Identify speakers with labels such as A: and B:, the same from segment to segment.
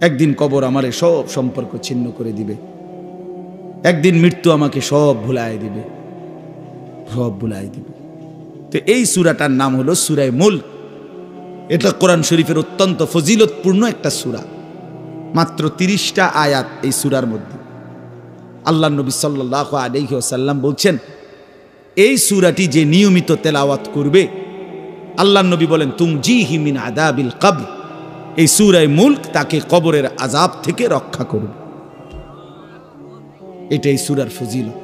A: একদিন কবর আমারে সব সম্পর্ক ছিন্ন করে দিবে, একদিন মৃত্যু আমাকে সব ভুলায় দিবে, সব ভুলায় দিবে। তো এই সূরাটার নাম হলো সূরা মুলক। এটা কোরআন শরীফের অত্যন্ত ফজিলতপূর্ণ একটা সূরা। মাত্র 30টা আয়াত এই সূরার মধ্যে। আল্লাহ নবী সাল্লাল্লাহু আলাইহি ওয়াসাল্লাম বলছেন, এই সূরাটি যে নিয়মিত তেলাওয়াত করবে, আল্লাহ নবী বলেন, তুনজিহি মিন আযাবিল কবর, এই সূরা মুলক তাকে কবরের আযাব থেকে রক্ষা করবে। এটাই সূরার ফজিলত।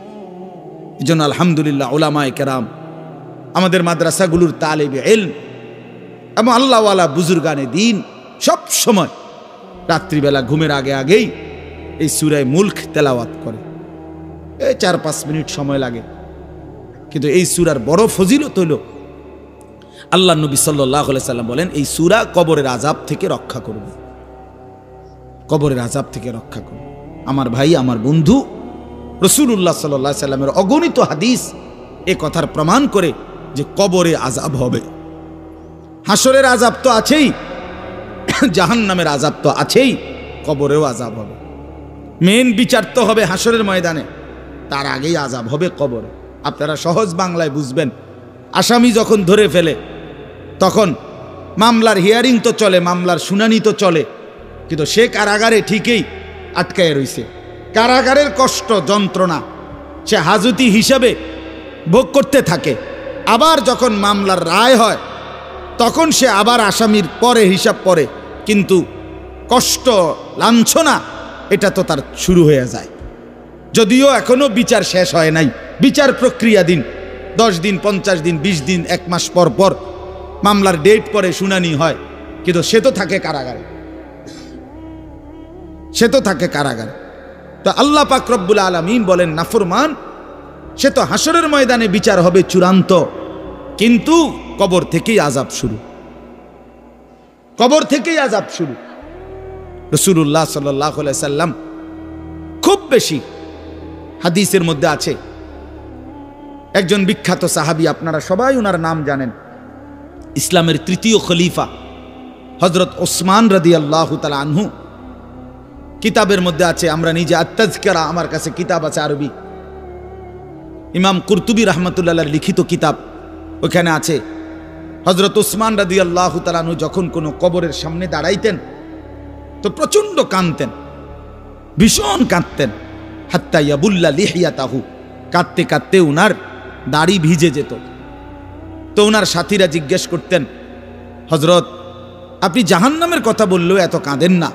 A: এজন্য আলহামদুলিল্লাহ উলামায়ে কেরাম, আমাদের মাদ্রাসাগুলোর তালিবে ইলম এবং আল্লাহওয়ালা বুজুর্গানে দ্বীন সব সময় রাত্রিবেলা ঘুমের আগেই এই সূরা মুলক তেলাওয়াত করে। এই 4-5 মিনিট সময় লাগে, কিন্তু এই সূরার বড় ফজিলত হইল, আল্লাহ নবী সাল্লাল্লাহু আলাইহি সাল্লাম বলেন, এই সূরা কবরের আযাব থেকে রক্ষা করবে, কবরের আযাব থেকে রক্ষা করবে। আমার ভাই, আমার বন্ধু, রাসূলুল্লাহ সাল্লাল্লাহু আলাইহি সাল্লামের অগণিত হাদিস এ কথার প্রমাণ করে যে কবরে আযাব হবে। হাসরের আযাব তো আছেই, জাহান্নামের আযাব তো আছেই, কবরেও আযাব হবে। মেন বিচার তো হবে হাসরের ময়দানে, তার আগেই আযাব হবে কবরে। আপনারা সহজ বাংলায় বুঝবেন, আসামি যখন ধরে ফেলে তখন মামলার হিয়ারিং তো চলে, মামলার শুনানি তো চলে, কিন্তু সে কারাগারে ঠিকই আটকায় রইছে। কারাগারের কষ্ট যন্ত্রণা সে হাজতি হিসাবে ভোগ করতে থাকে। আবার যখন মামলার রায় হয় তখন সে আবার আসামির পরে হিসাব পড়ে, কিন্তু কষ্ট লাঞ্ছনা এটা তো তার শুরু হয়ে যায়। যদিও এখনো বিচার শেষ হয় নাই, বিচার প্রক্রিয়াধীন, 10 দিন, 50 দিন, 20 দিন, 1 মাস পর পর মামলার ডেট পরে শুনানি হয়, কিন্তু সে তো থাকে কারাগারে, সে তো থাকে কারাগারে। তো আল্লাহ পাক রব্বুল আলামিন বলেন, নাফরমান সে তো হাসরের ময়দানে বিচার হবে চূড়ান্ত, কিন্তু কবর থেকেই আযাব শুরু, কবর থেকেই আযাব শুরু। রাসূলুল্লাহ সাল্লাল্লাহু আলাইহি সাল্লাম খুব বেশি হাদিসের মধ্যে আছে, একজন বিখ্যাত সাহাবী, আপনারা সবাই ওনার নাম জানেন, ইসলামের 3য় খলিফা হযরত ওসমান রাদিয়াল্লাহু তাআলা আনহু। কিতাবের মধ্যে আছে, আমরা নিজে আত-তাযকিরা, আমার কাছে কিতাব আছে আরবি, ইমাম কুরতুবী রাহমাতুল্লাহ আলাইহির লিখিত কিতাব, ওখানে আছে হযরত ওসমান রাদিয়াল্লাহু তাআলা আনহু যখন কোনো কবরের সামনে দাঁড়াইতেন তো প্রচন্ড কাঁদতেন, ভীষণ কাঁদতেন, হাত্তা ইয়াবুল্লা লিহিয়াতাহু, কাঁদতে কাঁদতে উনার দাড়ি ভিজে যেত। তো উনার সাথীরা জিজ্ঞেস করতেন, হযরত আপনি জাহান্নামের কথা বললেও এত কাঁদেন না,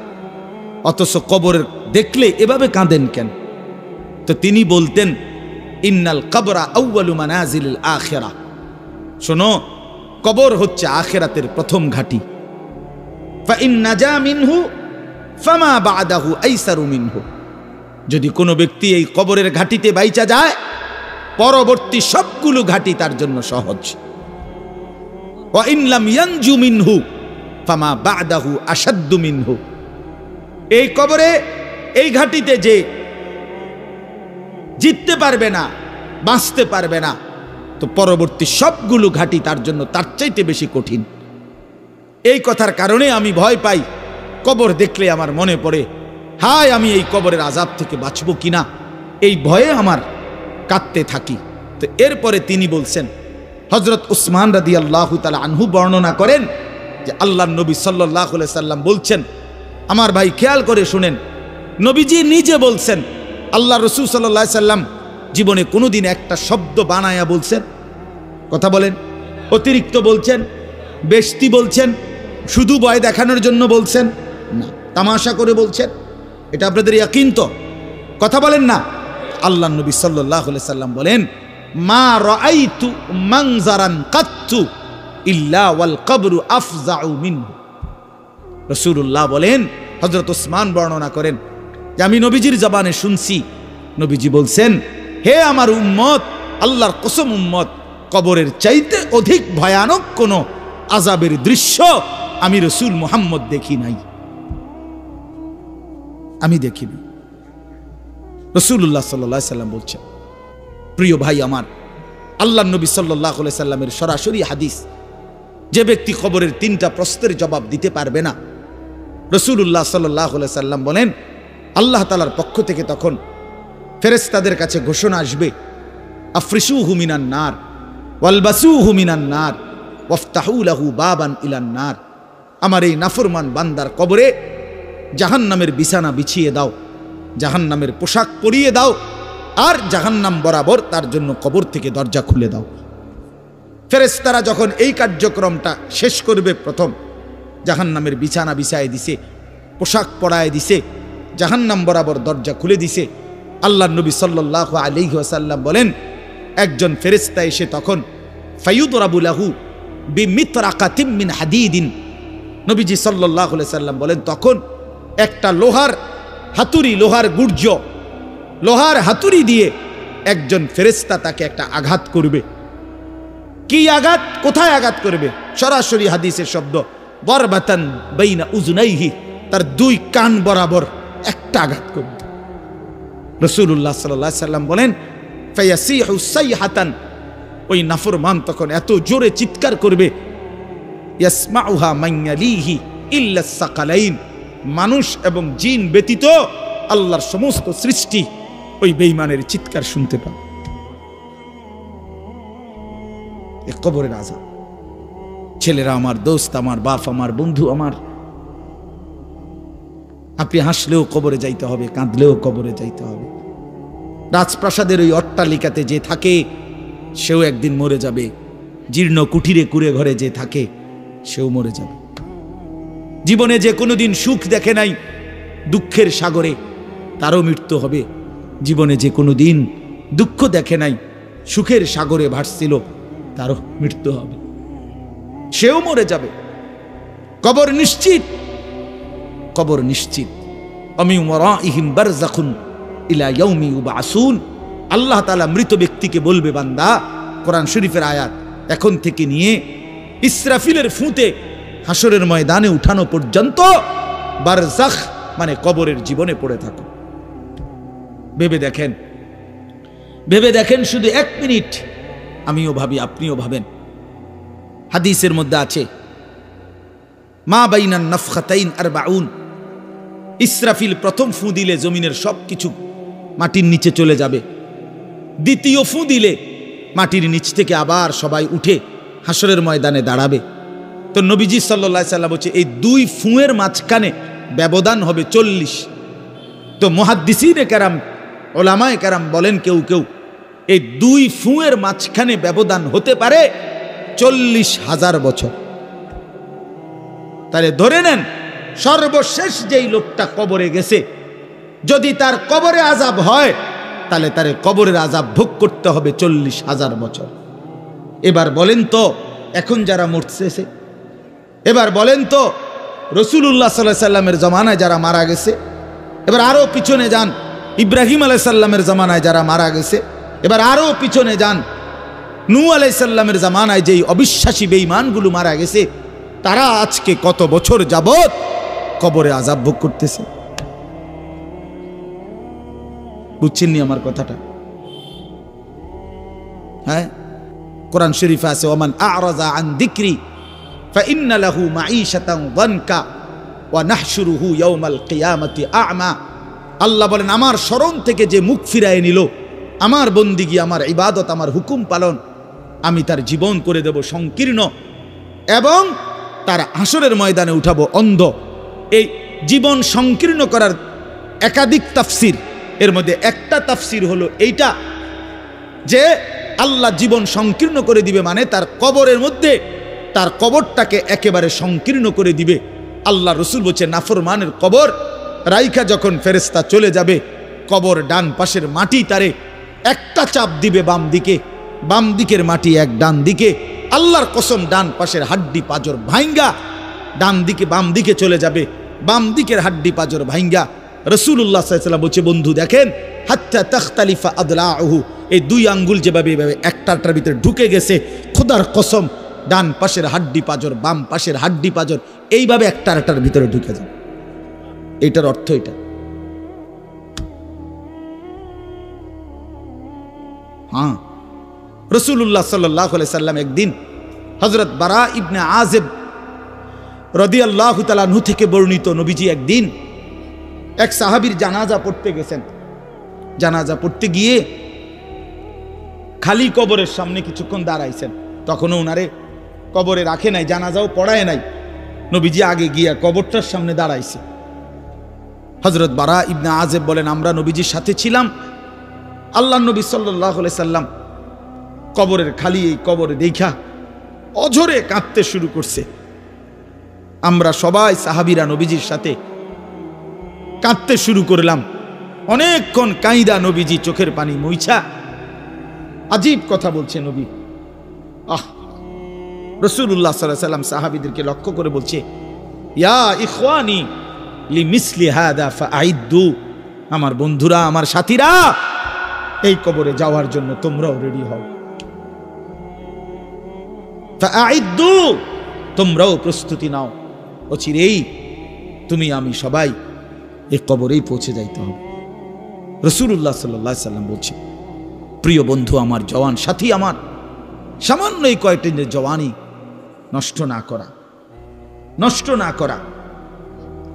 A: অথচ কবরের দেখলে এভাবে কাঁদেন কেন? তো তিনি বলতেন, ইন্নাল কবরা আউয়ালু মানাজিলিল আখিরাহ, শোনো, কবর হচ্ছে আখিরাতের প্রথম ঘাঁটি। ফা ইন নাজা মিনহু ফামা বাদাহু আইসারু মিনহু, যদি কোনো ব্যক্তি এই কবরের ঘাটিতে বাইচা যায়, পরবর্তী সবগুলো ঘাটি তার জন্য সহজ। ওয়া ইন লাম ইয়ানজু মিনহু ফামা বাদাহু আশাদ্দু মিনহু, এই কবরে এই ঘাটিতে যে জিততে পারবে না, বাঁচতে পারবে না, তো পরবর্তী সবগুলো ঘাটি তার জন্য তার চাইতে বেশি কঠিন। এই কথার কারণে আমি ভয় পাই, কবর দেখলে আমার মনে পড়ে, হায় আমি এই কবরের আযাব থেকে বাঁচব কিনা, এই ভয়ে আমার কাঁদতে থাকি। তো এরপরে তিনি বলছেন, হযরত ওসমান রাদিয়াল্লাহু তাআলা আনহু বর্ণনা করেন যে আল্লাহর নবী সাল্লাল্লাহু আলাইহি সাল্লাম বলছেন, আমার ভাই খেয়াল করে শুনেন, নবীজি নিজে বলছেন, আল্লাহ রাসূল সাল্লাল্লাহু আলাইহি সাল্লাম জীবনে কোনোদিন একটা শব্দ বানায়া বলছেন? কথা বলেন। অতিরিক্ত বলছেন, বেশতি বলছেন, শুধু ভয় দেখানোর জন্য বলছেন না, তামাশা করে বলছেন? এটা আপনাদের ইয়াকিন তো? কথা বলেন না। আল্লাহ নবী সাল্লাল্লাহু আলাইহি সাল্লাম বলেন, মা রাআইতু মানজারান কাত্তু ইল্লা ওয়াল কবরু আফজাউ মিনহু। রাসূলুল্লাহ বলেন, হযরত ওসমান বর্ণনা করেন যে আমি নবীজির জবানে শুনছি, নবীজি বলছেন, হে আমার উম্মত, আল্লাহর কসম উম্মত, কবরের চাইতে অধিক ভয়ানক কোন আযাবের দৃশ্য আমি রাসূল মুহাম্মদ দেখি নাই, আমি দেখিনি। রাসূলুল্লাহ সাল্লাল্লাহু আলাইহি সাল্লাম বলছেন। প্রিয় ভাই আমার, আল্লাহর নবী সাল্লাল্লাহু আলাইহি সাল্লামের সরাসরি হাদিস, যে ব্যক্তি কবরের 3টা প্রশ্নের জবাব দিতে পারবে না, রাসূলুল্লাহ সাল্লাল্লাহু আলাইহি সাল্লাম বলেন, আল্লাহ তাআলার পক্ষ থেকে তখন ফেরেশতাদের কাছে ঘোষণা আসবে, আফরিশুহু মিনান নার ওয়ালবাসুহু মিনান নার ওয়াফতাহু লাহু বাবান ইলান নার। আমার এই নাফরমান বান্দার কবরে জাহান্নামের বিছানা বিছিয়ে দাও, জাহান্নামের পোশাক পরিয়ে দাও, আর জাহান্নাম বরাবর তার জন্য কবর থেকে দরজা খুলে দাও। ফেরেশতারা যখন এই কার্যক্রমটা শেষ করবে, প্রথম জাহান্নামের বিছানা বিছায় দিছে, পোশাক পরায় দিছে, জাহান্নাম বরাবর দরজা খুলে দিছে। আল্লাহর নবী সাল্লাল্লাহু আলাইহি ওয়াসাল্লাম বলেন, একজন ফেরেশতা এসে তখন ফায়ুদরাবু লাহু বিমিতরাকাতিম মিন হাদিদিন, নবীজি সাল্লাল্লাহু আলাইহি সাল্লাম বলেন, তখন একটা লোহার হাতুড়ি, লোহার গুর্জ, লোহার হাতুড়ি দিয়ে একজন ফেরেশতা তাকে একটা আঘাত করবে। কি আঘাত, কোথায় আঘাত করবে? সরাসরি হাদিসের শব্দ, বরবাতান বাইনা উযুনাইহি, তার দুই কান বরাবর একটা আঘাত করবে। রাসূলুল্লাহ সাল্লাল্লাহু আলাইহি সাল্লাম বলেন, ফায়াসিহু সাইহাতান, ওই নাফরমান তখন এত জোরে চিৎকার করবে, ইয়াসমাউহা মান ইয়ালিহি ইল্লা সাকালাইন, মানুষ এবং জিন ব্যতীত আল্লাহর সমস্ত সৃষ্টি ওই বেঈমানের চিৎকার শুনতে পাবে। এ কবরের আযাব। ছেলেরা আমার, দোস্ত আমার, বাপ আমার, বন্ধু আমার, আপনি হাসলেও কবরে যাইতে হবে, কাঁদলেও কবরে যাইতে হবে। রাজপ্রাসাদের ওই অট্টালিকাতে যে থাকে সেও একদিন মরে যাবে, জীর্ণ কুঠিরে কুড়ে ঘরে যে থাকে সেও মরে যাবে। জীবনে যে কোনোদিন সুখ দেখে নাই, দুঃখের সাগরে, তারও মৃত্যু হবে। জীবনে যে কোনোদিন দুঃখ দেখে নাই, সুখের সাগরে ভাসছিল, তারও মৃত্যু হবে, সেও মরে যাবে। কবর নিশ্চিত, কবর নিশ্চিত। অমিন ওয়ারাইহিম বারযাখুন ইলা ইয়াউমি ইউবআসুন। আল্লাহ তাআলা মৃত ব্যক্তিকে বলবে, বান্দা, কোরআন শরীফের আয়াত, এখন থেকে নিয়ে ইসরাফিলের ফুঁতে হাসরের ময়দানে উঠানো পর্যন্ত বারজাখ মানে কবরের জীবনে পড়ে থাকো। ভেবে দেখেন, ভেবে দেখেন, শুধু 1 মিনিট আমিও ভাবি, আপনিও ভাবেন। হাদিসের মধ্যে আছে, মা বাইনান নাফখাতাইন 40, ইসরাফিল প্রথম ফু দিলে জমিনের সব কিছু মাটির নিচে চলে যাবে। দ্বিতীয় ফু দিলে মাটির নিচ থেকে আবার সবাই উঠে হাসরের ময়দানে দাঁড়াবে। তো নবীজি সাল্লাল্লাহু আলাইহি সাল্লাম বলছে, এই 2 ফুঁয়ের মাঝখানে ব্যবধান হবে 40। তো মুহাদ্দিসিনে কেরাম, ওলামায়ে কেরাম বলেন, কেউ কেউ এই 2 ফুঁয়ের মাঝখানে ব্যবধান হতে পারে 40,000 বছর। তাহলে ধরে নেন, সর্বশেষ যেই লোকটা কবরে গেছে, যদি তার কবরে আযাব হয়, তাহলে তার কবরের আযাব ভোগ করতে হবে 40,000 বছর। এবার বলেন তো, এখন যারা মরতেছে, এবার বলেন তো রাসূলুল্লাহ সাল্লাল্লাহু আলাইহি সাল্লামের জামানায় যারা মারা গেছে, এবার আরো পিছনে যান, ইব্রাহিম আলাইহিস সালামের জামানায় যারা মারা গেছে, এবার আরো পিছনে যান, নূহ আলাইহিস সালামের জামানায় যেই অবিশ্বাসী বেঈমানগুলো মারা গেছে, তারা আজকে কত বছর যাবত কবরে আযাব ভোগ করতেছে। বুঝছেননি আমার কথাটা? হ্যাঁ, কোরআন শরীফে আছে, ওমান আ'রাযা আন যিকরি ফাইন্না লাহু মাঈশাতান যানকা ওয়া নাহশুরুহু ইয়াওমাল কিয়ামাতি আ'মা। আল্লাহ বলেন, আমার স্মরণ থেকে যে মুখ ফিরায় নিল, আমার বন্দিগি, আমার ইবাদত, আমার হুকুম পালন, আমি তার জীবন করে দেব সংকীর্ণ, এবং তার হাসরের ময়দানে উঠাবো অন্ধ। এই জীবন সংকীর্ণ করার একাধিক তাফসির, এর মধ্যে একটা তাফসির হলো এইটা যে আল্লাহ জীবন সংকীর্ণ করে দিবে, মানে তার কবরের মধ্যে তার কবরটাকে একেবারে সংকীর্ণ করে দিবে। আল্লাহ রসুল বলছে, নাফরমানের কবর রাইখা যখন ফেরেশতা চলে যাবে, কবর ডান পাশের মাটি তারে একটা চাপ দিবে বাম দিকে, বাম দিকের মাটি এক ডান দিকে। আল্লাহর কসম, ডান পাশের হাড্ডি পাজর ভাঙ্গা ডান দিকে বাম দিকে চলে যাবে, বাম দিকের হাড্ডি পাজর ভাঙ্গা। রাসূলুল্লাহ সাল্লাল্লাহু আলাইহি ওয়াসাল্লাম বলছে, বন্ধু দেখেন, হাত্তা তাখতালিফা আদলাউহু, এই 2 আঙ্গুল যেভাবে এভাবে একটার ভিতরে ঢুকে গেছে, খোদার কসম, ডান পাশের হাড্ডি পাজর, বাম পাশের হাড্ডি পাজর এইভাবে একটার ভিতরে ঢুকে যায়। এইটার অর্থ এটা। হ্যাঁ, রাসূলুল্লাহ সাল্লাল্লাহু আলাইহি সাল্লাম একদিন হযরত বারা ইবনে আযিব রাদিয়াল্লাহু তাআলা আনহু থেকে বর্ণিত, নবীজি একদিন এক সাহাবীর জানাজা পড়তে গেছেন। জানাজা পড়তে গিয়ে খালি কবরের সামনে কিছুক্ষণ দাঁড়াইছেন। তখনও ওনারে কবরে রাখে নাই, জানাজাও পড়ায় নাই। নবীজি আগে গিয়া কবরটার সামনে দাঁড়াইছে। হযরত বারা ইবনে আযিব বলেন, আমরা নবীজির সাথে ছিলাম। আল্লাহর নবী সাল্লাল্লাহু আলাইহি সাল্লাম কবরের খালি এই কবরে দেখা অঝরে কাঁদতে শুরু করছে। আমরা সবাই সাহাবীরা নবীজির সাথে কাঁদতে শুরু করলাম। অনেকক্ষণ কাইদা নবীজি চোখের পানি মুইছা আজীব কথা বলছে নবী। রাসূলুল্লাহ সাল্লাল্লাহু আলাইহি সাল্লাম সাহাবীদেরকে লক্ষ্য করে বলছে, ইয়া ইখওয়ানি লিমিসলি হাদা ফাআইদ্দু, আমার বন্ধুরা, আমার সাথীরা, এই কবরে যাওয়ার জন্য তোমরাও রেডি হও। ফাআইদ্দু, তোমরাও প্রস্তুতি নাও। অচিরেই তুমি আমি সবাই এই কবরেই পৌঁছে যাইতে হবে। রাসূলুল্লাহ সাল্লাল্লাহু আলাইহি সাল্লাম বলছে, প্রিয় বন্ধু আমার, জওয়ান সাথী আমার, সামান্য এই কয়েকটি জওয়ানি নষ্ট না করা, নষ্ট না করা,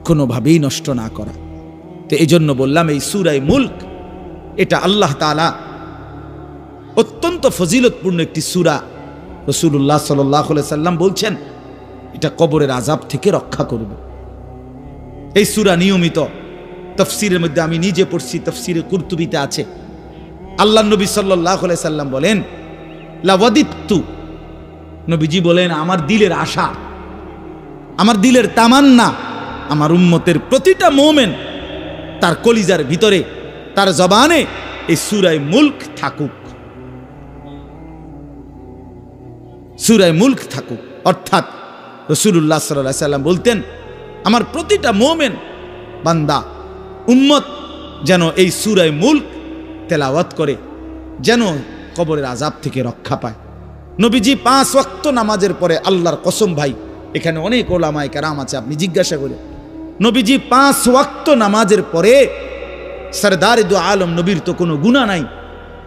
A: কোনোভাবেই নষ্ট না করা। তো এই জন্য বললাম, এই সূরা মুলক এটা আল্লাহ তাআলা অত্যন্ত ফজিলতপূর্ণ একটি সূরা। রাসূলুল্লাহ সাল্লাল্লাহু আলাইহি সাল্লাম বলছেন এটা কবরের আযাব থেকে রক্ষা করবে। এই সূরা নিয়মিত তাফসীরের মধ্যে আমি নিজে পড়ছি, তাফসীরে কুরতুবিতে আছে। আল্লাহর নবী সাল্লাল্লাহু আলাইহি সাল্লাম বলেন, লাওয়াদিত্তু, নবীজি বলেন আমার দিলের আশা, আমার দিলের তামান্না, আমার উম্মতের প্রতিটা মুমিন তার কলিজার ভিতরে, তার জবানে এই সূরা মুলক থাকুক, সূরা মুলক থাকুক। অর্থাৎ রাসূলুল্লাহ সাল্লাল্লাহু আলাইহি সাল্লাম বলতেন, আমার প্রতিটা মুমিন বান্দা উম্মত যেন এই সূরা মুলক তেলাওয়াত করে, যেন কবরের আযাব থেকে রক্ষা পায়। নবীজি 5 ওয়াক্ত নামাজের পরে, আল্লাহর কসম ভাই, এখানে অনেক ওলামায়ে কেরাম আছে, আপনি জিজ্ঞাসা করে, নবীজি 5 ওয়াক্ত নামাজের পরে, সরদারে দু আলম নবীর তো কোনো গুনাহ নাই,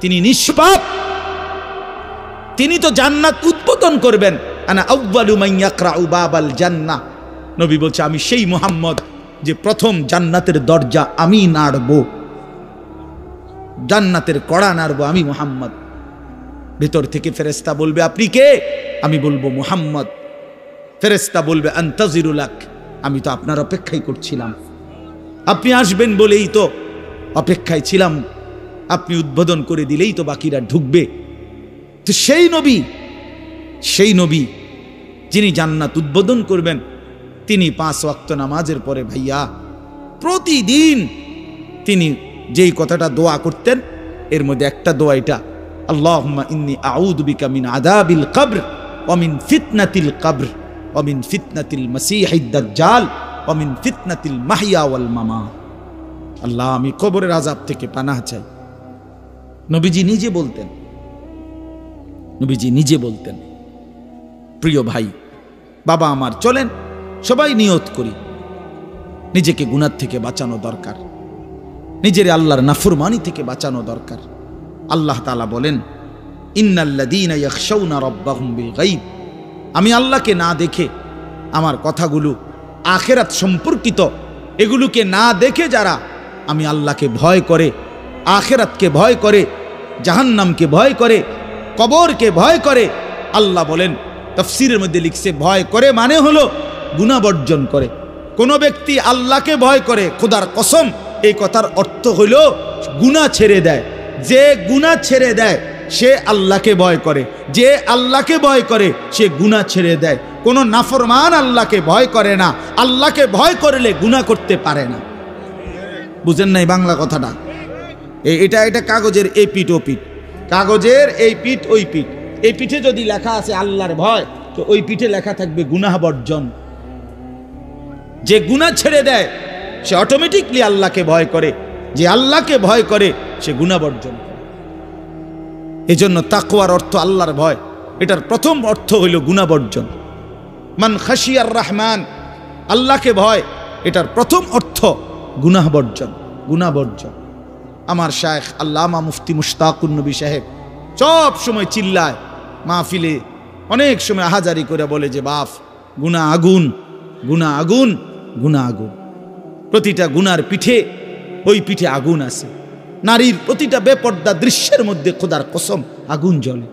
A: তিনি নিষ্পাপ, তিনি তো জান্নাত উদ্বোধন করবেন। আনা আউয়ালু মান ইয়াকরাউ বাবাল জান্নাহ, নবী বলছে আমি সেই মুহাম্মদ যে প্রথম জান্নাতের দরজা আমি নাড়ব, জান্নাতের কড়া নাড়ব আমি মুহাম্মদ। ভেতর থেকে ফেরেশতা বলবে, আপনি কে? আমি বলবো মুহাম্মদ। ফেরেশতা বলবে, আনতাজিরু লাক, আমি তো আপনার অপেক্ষাই করছিলাম, আপনি আসবেন বলেই তো অপেক্ষায় ছিলাম, আপনি উদ্বোধন করে দিলেই তো বাকিরা ঢুকবে। তো সেই নবী যিনি জান্নাত উদ্বোধন করবেন, তিনি 5 ওয়াক্ত নামাজের পরে ভাইয়া প্রতিদিন তিনি যেই কথাটা দোয়া করতেন, এর মধ্যে একটা দোয়া এটা, আল্লাহুম্মা ইন্নী আউযু বিকা মিন আযাবিল কবর ওয়া মিন ফিতনাতিল কবর ওয়া মিন ফিতনাতিল মাসীহিদ দাজ্জাল ওয়া মিন ফিতনাতিল মাহইয়া ওয়াল মামাত। আল্লাহ, আমি কবরের আযাব থেকে পানাহ চাই। নবীজি নিজে বলতেন, নবীজি নিজে বলতেন। প্রিয় ভাই, বাবা আমার, চলেন সবাই নিয়ত করি, নিজেকে গুনাহ থেকে বাঁচানো দরকার, নিজের আল্লাহর নাফরমানি থেকে বাঁচানো দরকার। আল্লাহ তাআলা বলেন, ইন্নাল্লাযীনা ইয়াখশাউনা রাব্বাহুম বিল গায়ব, আমি আল্লাহকে না দেখে, আমার কথাগুলো আখিরাত সম্পর্কিত, এগুলোকে না দেখে যারা আমি আল্লাহকে ভয় করে, আখিরাতকে ভয় করে, জাহান্নামকে ভয় করে, কবরকে ভয় করে, আল্লাহ বলেন, তাফসীরের মধ্যে লিখছে, ভয় করে মানে হলো গুনাহ বর্জন করে। কোন ব্যক্তি আল্লাহকে ভয় করে, খোদার কসম, এই কথার অর্থ হইল গুনাহ ছেড়ে দেয়। যে গুনাহ ছেড়ে দেয় সে আল্লাহকে ভয় করে, যে আল্লাহকে ভয় করে সে গুনাহ ছেড়ে দেয়। কোন নাফরমান আল্লাহকে ভয় করে না, আল্লাহকে ভয় করলে গুনাহ করতে পারে না। বুঝেন নাই বাংলা কথাটা? এটা কাগজের এই পিঠ ও পিঠ, কাগজের এই পিঠ ওই পিঠ। এই পিঠে যদি লেখা আছে আল্লাহর ভয়, তো ওই পিঠে লেখা থাকবে গুনাহ বর্জন। যে গুনাহ ছেড়ে দেয় সে অটোমেটিকলি আল্লাহকে ভয় করে, যে আল্লাহকে ভয় করে সে গুনাহ বর্জন করে। এজন্য তাকওয়ার অর্থ আল্লাহর ভয়, এটার প্রথম অর্থ হইল গুনাহ বর্জন। মান খাশিয়ার রহমান, আল্লাহকে ভয়, এটার প্রথম অর্থ গুনাহ বর্জন, গুনাহ বর্জন। আমার শায়েখ আল্লামা মুফতি মুশতাকুন নবী সাহেব সব সময় চিল্লায় মাহফিলে, অনেক সময় আহাজারি করে বলে যে বাপ, গুনাহ আগুন, গুনাহ আগুন, গুনাহ আগুন। প্রতিটা গুনার পিঠে ওই পিঠে আগুন আছে। নারীর প্রতিটা বেপর্দা দৃশ্যের মধ্যে খোদার কসম আগুন জ্বলে।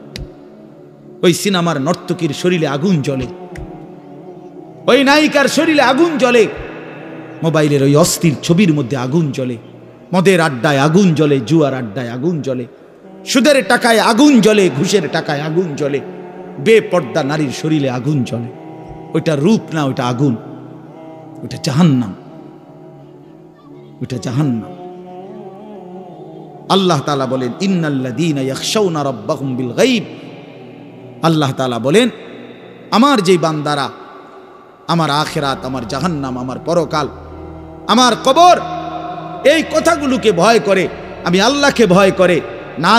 A: ওই সিনেমার নর্তকীর শরীরে আগুন জ্বলে, ওই নায়িকার শরীরে আগুন জ্বলে, মোবাইলের ওই অস্থির ছবির মধ্যে আগুন জ্বলে, মদের আড্ডায় আগুন জ্বলে, জুয়ার আড্ডায় আগুন জ্বলে, সুদের টাকায় আগুন জ্বলে, ঘুষের টাকায় আগুন জ্বলে, বেপর্দা নারীর শরীরে আগুন জ্বলে। ওইটা রূপ না, ওইটা আগুন, ওইটা জাহান্নাম, ওইটা জাহান্নাম। আল্লাহ তাআলা বলেন ইন্নাল্লাযীনা ইয়াখশাউনা রাব্বাহুম বিল গায়ব। আল্লাহ তাআলা বলেন আমার যেই বান্দারা আমার আখিরাত, আমার জাহান্নাম, আমার পরকাল, আমার কবর, এই কথাগুলোকে ভয় করে, আমি আল্লাহকে ভয় করে, না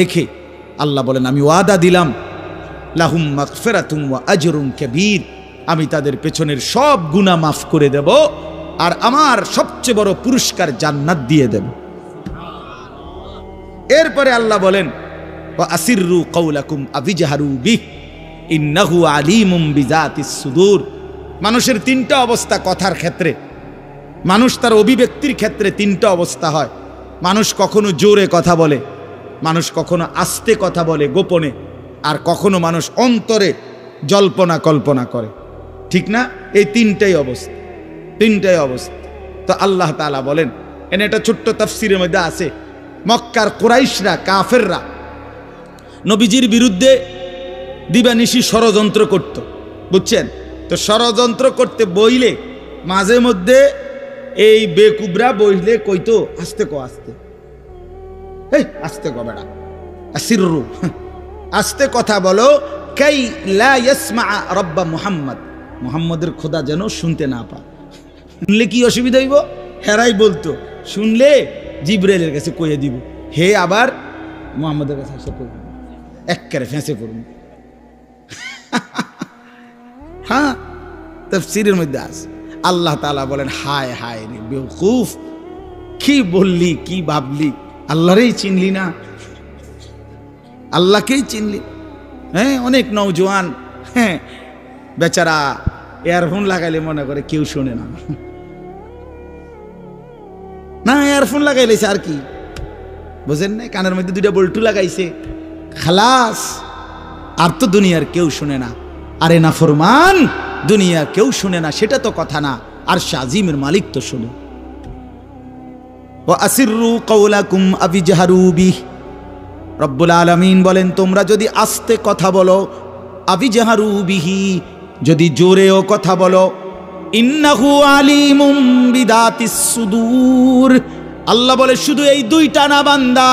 A: দেখে আল্লাহ বলেন আমি ওয়াদা দিলাম লাহুম মাগফিরাতুম ওয়া আজরুন কাবীর, আমি তাদের পেছনের সব গুনাহ মাফ করে দেব আর আমার সবচেয়ে বড় পুরস্কার জান্নাত দিয়ে দেব। এরপরে আল্লাহ বলেন ওয়া আসিররু কাওলাকুম আবিজহারু বিহি ইন্নাহু আলিমুম বিযাতিস সুদূর। মানুষের তিনটা অবস্থা কথার ক্ষেত্রে, মানুষ তার অভিব্যক্তির ক্ষেত্রে তিনটা অবস্থা হয়। মানুষ কখনো জোরে কথা বলে, মানুষ কখনো আস্তে কথা বলে গোপনে, আর কখনো মানুষ অন্তরে জল্পনা কল্পনা করে, ঠিক না? এই তিনটাই অবস্থা, তিনটাই অবস্থা। তো আল্লাহ তাআলা বলেন, এনে একটা ছোট্ট তাফসীরের মধ্যে আছে, মক্কার কুরাইশরা, কাফেররা নবীজির বিরুদ্ধে দিবানিশি ষড়যন্ত্র করত, বুঝছেন? তো ষড়যন্ত্র করতে বইলে মাঝে মধ্যে এই বেকুবরা বইলে কইতো আস্তে কো, আস্তে, এই আস্তে কো বেড়া, আসিররু, আস্তে কথা বলো, কাই লা ইয়াসমা রাব্বা মুহাম্মদ, মুহাম্মদের খোদা যেন শুনতে না পায়। শুনলে কি অসুবিধা হইব? হেরাই বলতো শুনলে জিবরাইলের কাছে কইয়ে দিব, হে আবার মুহাম্মদের কাছে এসে কইব, একবারে ফেঁসে করুন। হ্যাঁ, তাফসীরের মধ্যে আছে। আল্লাহ তাআলা বলেন হায় হায় রে বেওকুফ, কি বললি, কি ভাবলি, আল্লাহরেই চিনলি না, আল্লাহকেই চিনলি। হ্যাঁ, অনেক নওজোয়ান হ্যাঁ বেচারা ইয়ারফোন লাগাইলে মনে করে কেউ শোনে না, না ইয়ারফোন লাগাইলেছে আর কি, বুঝেন না? কানের মধ্যে দুইটা বল্টু লাগাইছে, খালাস, আর তো দুনিয়ার কেউ শুনে না। আরে নাফরমান, দুনিয়া কেউ শুনে না সেটা তো কথা না, আর শাজিমের মালিক তো শুনে। ওয়া আসিররু কাওলাকুম আবিজহারু বিহি, রব্বুল আলামিন বলেন তোমরা যদি আস্তে কথা বলো, আবিজহারু বিহি, যদি জোরেও কথা বলো, ইন্নাহু আলিমুম বিযাতিস সুদূর, আল্লাহ বলে শুধু এই দুইটা না বান্দা,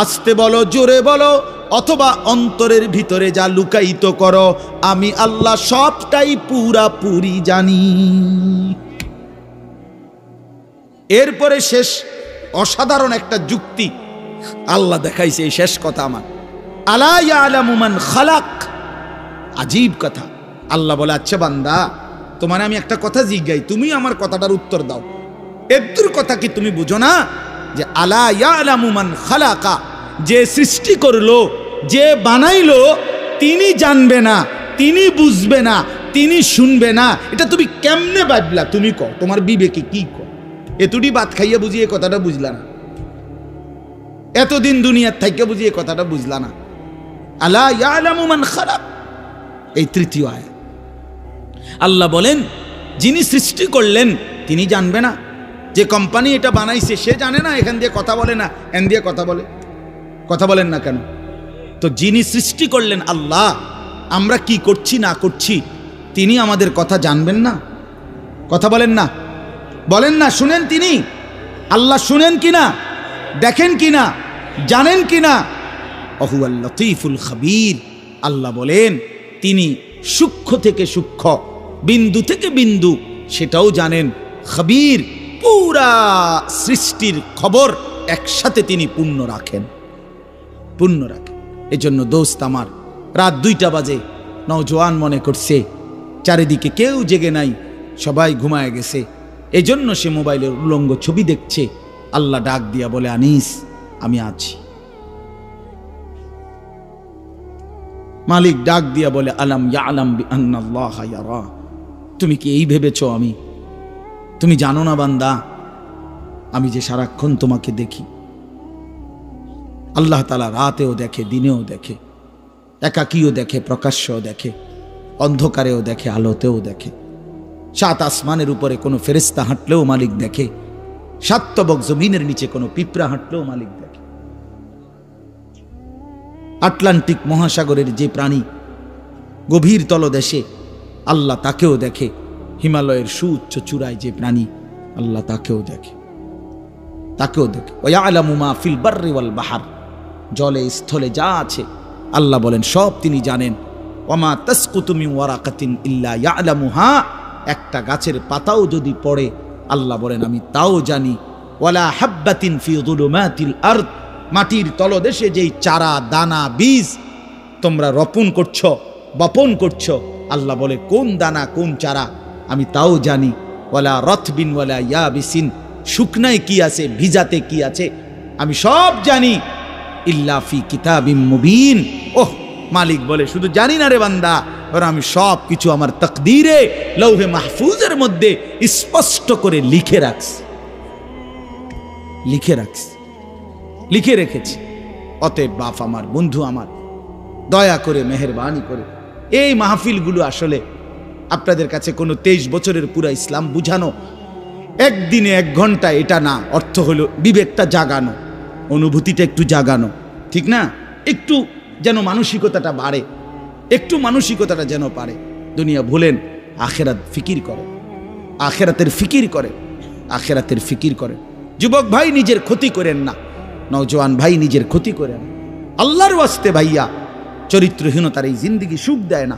A: আস্তে বলো, জোরে বলো, অথবা অন্তরের ভিতরে যা লুকায়িত করো, আমি আল্লাহ সবটাই পুরাপুরি জানি। এরপরে শেষ অসাধারণ একটা যুক্তি আল্লাহ দেখাইছে, এই শেষ কথা আমার, আলা ইয়ালামু মান খালাক, আজীব কথা। আল্লাহ বলে আচ্ছা বান্দা, তোমার আমি একটা কথা জিজ্ঞাই, তুমি আমার কথাটার উত্তর দাও। এর কথা কি তুমি বুঝো না যে আলা ইয়ালামু মান খালাকা, যে সৃষ্টি করলো, যে বানাইলো, তিনি জানবে না, তিনি বুঝবে না, তিনি শুনবে না, এটা তুমি কেমনে ভাবলা? তুমি কও, তোমার বিবেকে কি কও? এতটি ভাত খাইয়া বুঝি এই কথাটা বুঝলা না? এতদিন দুনিয়ার থাইকে বুঝি এই কথাটা বুঝলা না? আলা ইয়ালামু মান খালাক, এই তৃতীয় আয়াত। আল্লাহ বলেন যিনি সৃষ্টি করলেন তিনি জানবে না? যে কোম্পানি এটা বানাইছে সে জানে না এখান দিয়ে কথা বলে না, এন দিয়ে কথা বলে? কথা বলেন না কেন? তো যিনি সৃষ্টি করলেন আল্লাহ, আমরা কি করছি না করছি তিনি আমাদের কথা জানবেন না? কথা বলেন না, বলেন না, শুনেন তিনি? আল্লাহ শুনেন কিনা, দেখেন কিনা, জানেন কিনা? ওহুয়াল লতীফুল খবীর, আল্লাহ বলেন তিনি সূক্ষ্ম থেকে সূক্ষ্ম, বিন্দু থেকে বিন্দু সেটাও জানেন। খবীর, পুরা সৃষ্টির খবর একসাথে তিনি পূর্ণ রাখেন, পূর্ণ রাখেন। এজন্য দোস্ত আমার, রাত 2টা বাজে, নওজোয়ান মনে করছে চারিদিকে কেউ জেগে নাই, সবাই ঘুমায় গেছে, এজন্য সে মোবাইলের উলঙ্গ ছবি দেখছে। আল্লাহ ডাক দিয়া বলে আনিস আমি আছি। মালিক ডাক দিয়া বলে আলাম ইয়ালাম বিআন্নাল্লাহা ইয়ারা, তুমি কি এই ভেবেছ তুমি জানো না বান্দা, আমি যে সারাক্ষণ তোমাকে দেখি। আল্লাহ তাআলা রাতেও দেখে, দিনেও দেখে, একাকীও দেখে, প্রকাশ্যও দেখে, অন্ধকারেও দেখে, আলোতেও দেখে। 7 আসমানের উপরে কোনো ফেরেশতা হাঁটলেও মালিক দেখে, 7 তবক জমিনের নিচে কোনো পিঁপড়া হাঁটলেও মালিক দেখে। আটলান্টিক মহাসাগরের যে প্রাণী গভীর তলদেশে, আল্লাহ তাকেও দেখে। হিমালয়ের সুউচ্চ চূড়ায় যে প্রাণী, আল্লাহ তাকেও দেখে, তাকেও দেখে। ওয়ায়ালামু মা ফিল বাররি ওয়াল বাহর, জলে স্থলে যা আছে আল্লাহ বলেন সব তিনি জানেন। ওয়ামা তাসকুতু মিন ওয়ারাকাতিন ইল্লা ইয়ালামুহা, একটা গাছের পাতাও যদি পড়ে আল্লাহ বলেন আমি তাও জানি। ওয়ালা হাব্বাতিন ফি যুলুমাতিল আরদ, মাটির তলদেশে যেই চারা দানা বীজ তোমরা বপন করছো, আল্লাহ বলে কোন দানা কোন চারা আমি তাও জানি। ওয়ালা রতবিন ওয়ালা ইয়াবিসিন, শুকনায় কি আছে ভিজাতে কি আছে আমি সব জানি। ইল্লা ফি কিতাবিম মুবিন, ওহ মালিক বলে শুধু জানি না রে বান্দা, আর আমি সব কিছু আমার তাকদীরে লৌহে মাহফুজের মধ্যে স্পষ্ট করে লিখে রেখেছি। অতএব বাপ আমার, বন্ধু আমার, দয়া করে মেহেরবানি করে এই মাহফিলগুলো আসলে আপনাদের কাছে কোনো 23 বছরের পুরা ইসলাম বুঝানো, একদিনে 1 ঘন্টা এটা না। অর্থ হলো বিবেকটা জাগানো, অনুভূতিটা একটু জাগানো, ঠিক না? একটু যেন মানসিকতাটা বাড়ে, একটু মানসিকতাটা যেন পারে। দুনিয়া ভুলেন, আখেরাত ফিকির করে, আখেরাতের ফিকির করে। যুবক ভাই নিজের ক্ষতি করেন না, নওজোয়ান ভাই নিজের ক্ষতি করেন। আল্লাহর ওয়াস্তে ভাইয়া, চরিত্রহীনতার এই জিন্দেগি সুখ দেয় না।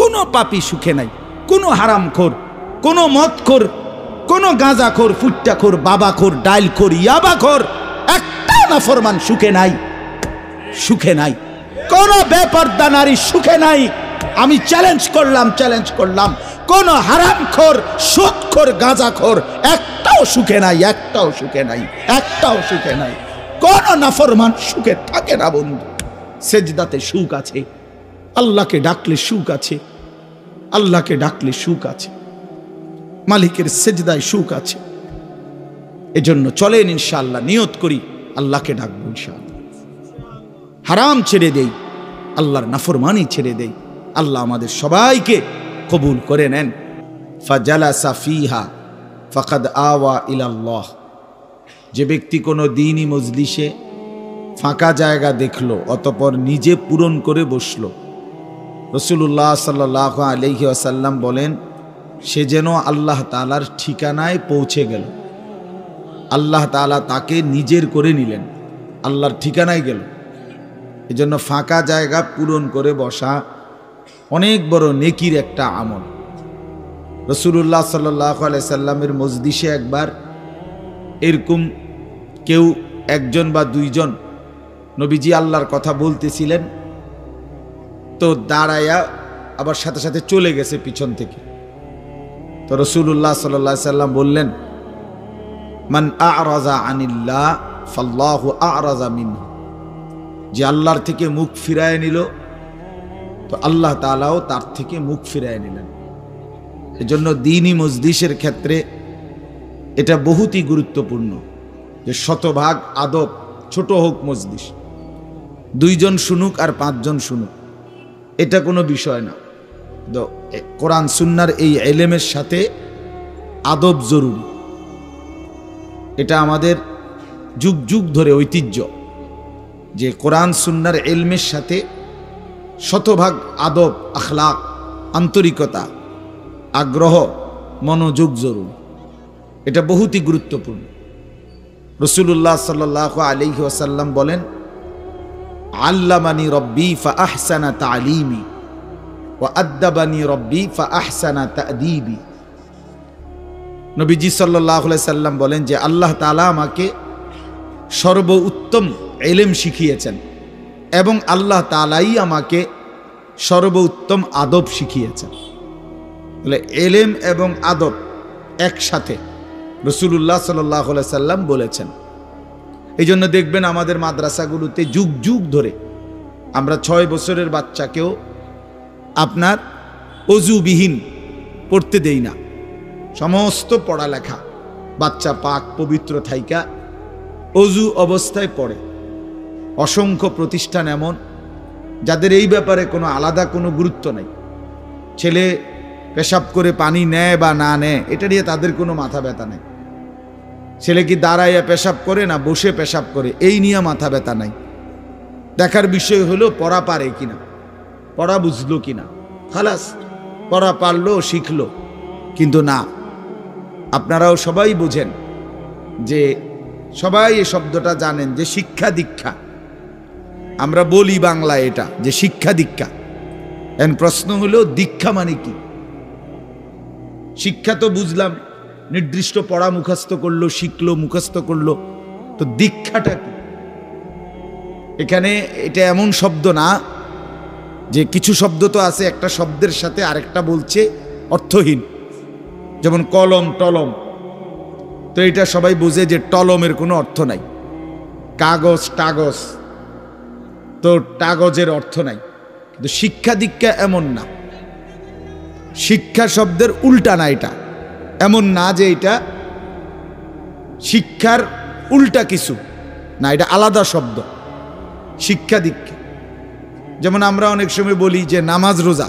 A: কোনো পাপী সুখে নাই, কোনো হারামখোর, কোনো মদখোর, কোনো গাঁজাখোর, ফুট্টাখোর, বাবাখোর, ডাইলখোর, ইয়াবাখোর, একটা নাফরমান সুখে নাই। কোন বেপরদা নারী সুখে নাই। আমি চ্যালেঞ্জ করলাম, কোন হারামখোর, সুদখোর, গাঁজাখোর একটাও সুখে নাই। কোন নাফরমান সুখে থাকে না বন্ধু। সেজদাতে সুখ আছে, আল্লাহকে ডাকলে সুখ আছে, মালিকের সেজদায় সুখ আছে। এজন্য চলেন ইনশাআল্লাহ, নিয়ত করি আল্লাহকে ডাকবো ইনশাআল্লাহ। হারাম ছেড়ে দেই, আল্লাহর নাফরমানি ছেড়ে দেই। আল্লাহ আমাদের সবাইকে কবুল করে নেন। ফাজালাসা ফিহা ফাকাদ আওয়া ইলাল্লাহ, যে ব্যক্তি কোনো দ্বীনি মজলিসে ফাঁকা জায়গা দেখলো অতঃপর নিজে পূরণ করে বসলো, রাসূলুল্লাহ সাল্লাল্লাহু আলাইহি ওয়াসাল্লাম বলেন সে যেন আল্লাহ তাআলার ঠিকানায় পৌঁছে গেল। আল্লাহ তাআলা তাকে নিজের করে নিলেন, আল্লাহর ঠিকানায় গেল। এজন্য ফাঁকা জায়গা পূরণ করে বসা অনেক বড় নেকির একটা আমল। রাসূলুল্লাহ সাল্লাল্লাহু আলাইহি সাল্লামের মজলিসে একবার এরকম কেউ 1 জন বা 2 জন নবীজি আল্লাহর কথা বলতেছিলেন, তো দাঁড়ায়া আবার সাথে সাথে চলে গেছে পিছন থেকে। তো রাসূলুল্লাহ সাল্লাল্লাহু আলাইহি সাল্লাম বললেন, মান আ'রাযা আনিল্লাহ ফাল্লাহু আ'রাযা মিনহু, যে আল্লাহর থেকে মুখ ফিরায় নিল তো আল্লাহ তাআলাও তার থেকে মুখ ফিরায় নিলেন। এজন্য দ্বীনি মজলিসের ক্ষেত্রে এটা বহুতই গুরুত্বপূর্ণ যে শতভাগ আদব, ছোট হোক মজলিস, 2 জন শুনুক আর 5 জন শুনুক, এটা কোনো বিষয় না। তো কোরআন সুন্নাহর এই ইলমের সাথে আদব জরুরি। এটা আমাদের যুগ যুগ ধরে ঐতিহ্য যে কোরআন সুন্নাহর ইলমের সাথে শতভাগ আদব, আখলাক, আন্তরিকতা, আগ্রহ, মনোযোগ জরুরি। এটা বহুতই গুরুত্বপূর্ণ। রাসূলুল্লাহ সাল্লাল্লাহু আলাইহি ওয়াসাল্লাম বলেন, আল্লামানি রব্বি ফাআহসানা তা'লিমি ওয়া আদ্দাবানি রব্বি ফাআহসানা তা'দীবি। নবীজি সাল্লাল্লাহু আলাইহি সাল্লাম বলেন যে আল্লাহ তাআলা আমাকে সর্বোত্তম ইলম শিখিয়েছেন এবং আল্লাহ তাআলাই আমাকে সর্বোত্তম আদব শিখিয়েছেন। বলে ইলম এবং আদব একসাথে রাসূলুল্লাহ সাল্লাল্লাহু আলাইহি সাল্লাম বলেছেন। এই জন্য দেখবেন আমাদের মাদ্রাসাগুলোতে যুগ যুগ ধরে আমরা 6 বছরের বাচ্চাকেও আপনার অজুবিহীন পড়তে দেই না। সমস্ত পড়ালেখা বাচ্চা পাক পবিত্র থাইকা অজু অবস্থায় পড়ে। অসংখ্য প্রতিষ্ঠান এমন যাদের এই ব্যাপারে কোনো আলাদা কোনো গুরুত্ব নাই। ছেলে পেশাব করে পানি নেয় বা না নেয় এটা নিয়ে তাদের কোনো মাথা ব্যথা নেই। ছেলে কি দাঁড়াইয়া পেশাব করে না বসে পেশাব করে এই নিয়ে মাথা ব্যথা নাই। দেখার বিষয় হলো পড়া পারে কিনা, পড়া বুঝলো কিনা, খালাস, পড়া পারলো শিখলো। কিন্তু না, আপনারাও সবাই বুঝেন যে সবাই এই শব্দটা জানেন যে শিক্ষা দীক্ষা, আমরা বলি বাংলায় এটা যে শিক্ষা দীক্ষা। এখন প্রশ্ন হলো দীক্ষা মানে কি? শিক্ষা তো বুঝলাম, নির্দিষ্ট পড়া মুখস্থ করলো, শিখলো, মুখস্থ করলো, তো দীক্ষাটা কি? এখানে এটা এমন শব্দ না যে কিছু শব্দ তো আছে একটা শব্দের সাথে আরেকটা বলছে অর্থহীন, যেমন কলম টলম। তো এটা সবাই বোঝে যে টলমের কোনো অর্থ নাই। কাগজ টাগজ, তো কাগজের অর্থ নাই। কিন্তু শিক্ষা দীক্ষা এমন না, শিক্ষা শব্দের উল্টা না। এটা এমন না যে এটা শিক্ষার উল্টা কিছু না, এটা আলাদা শব্দ। শিক্ষা দীক্ষা যেমন আমরা অনেক সময় বলি যে নামাজ রোজা,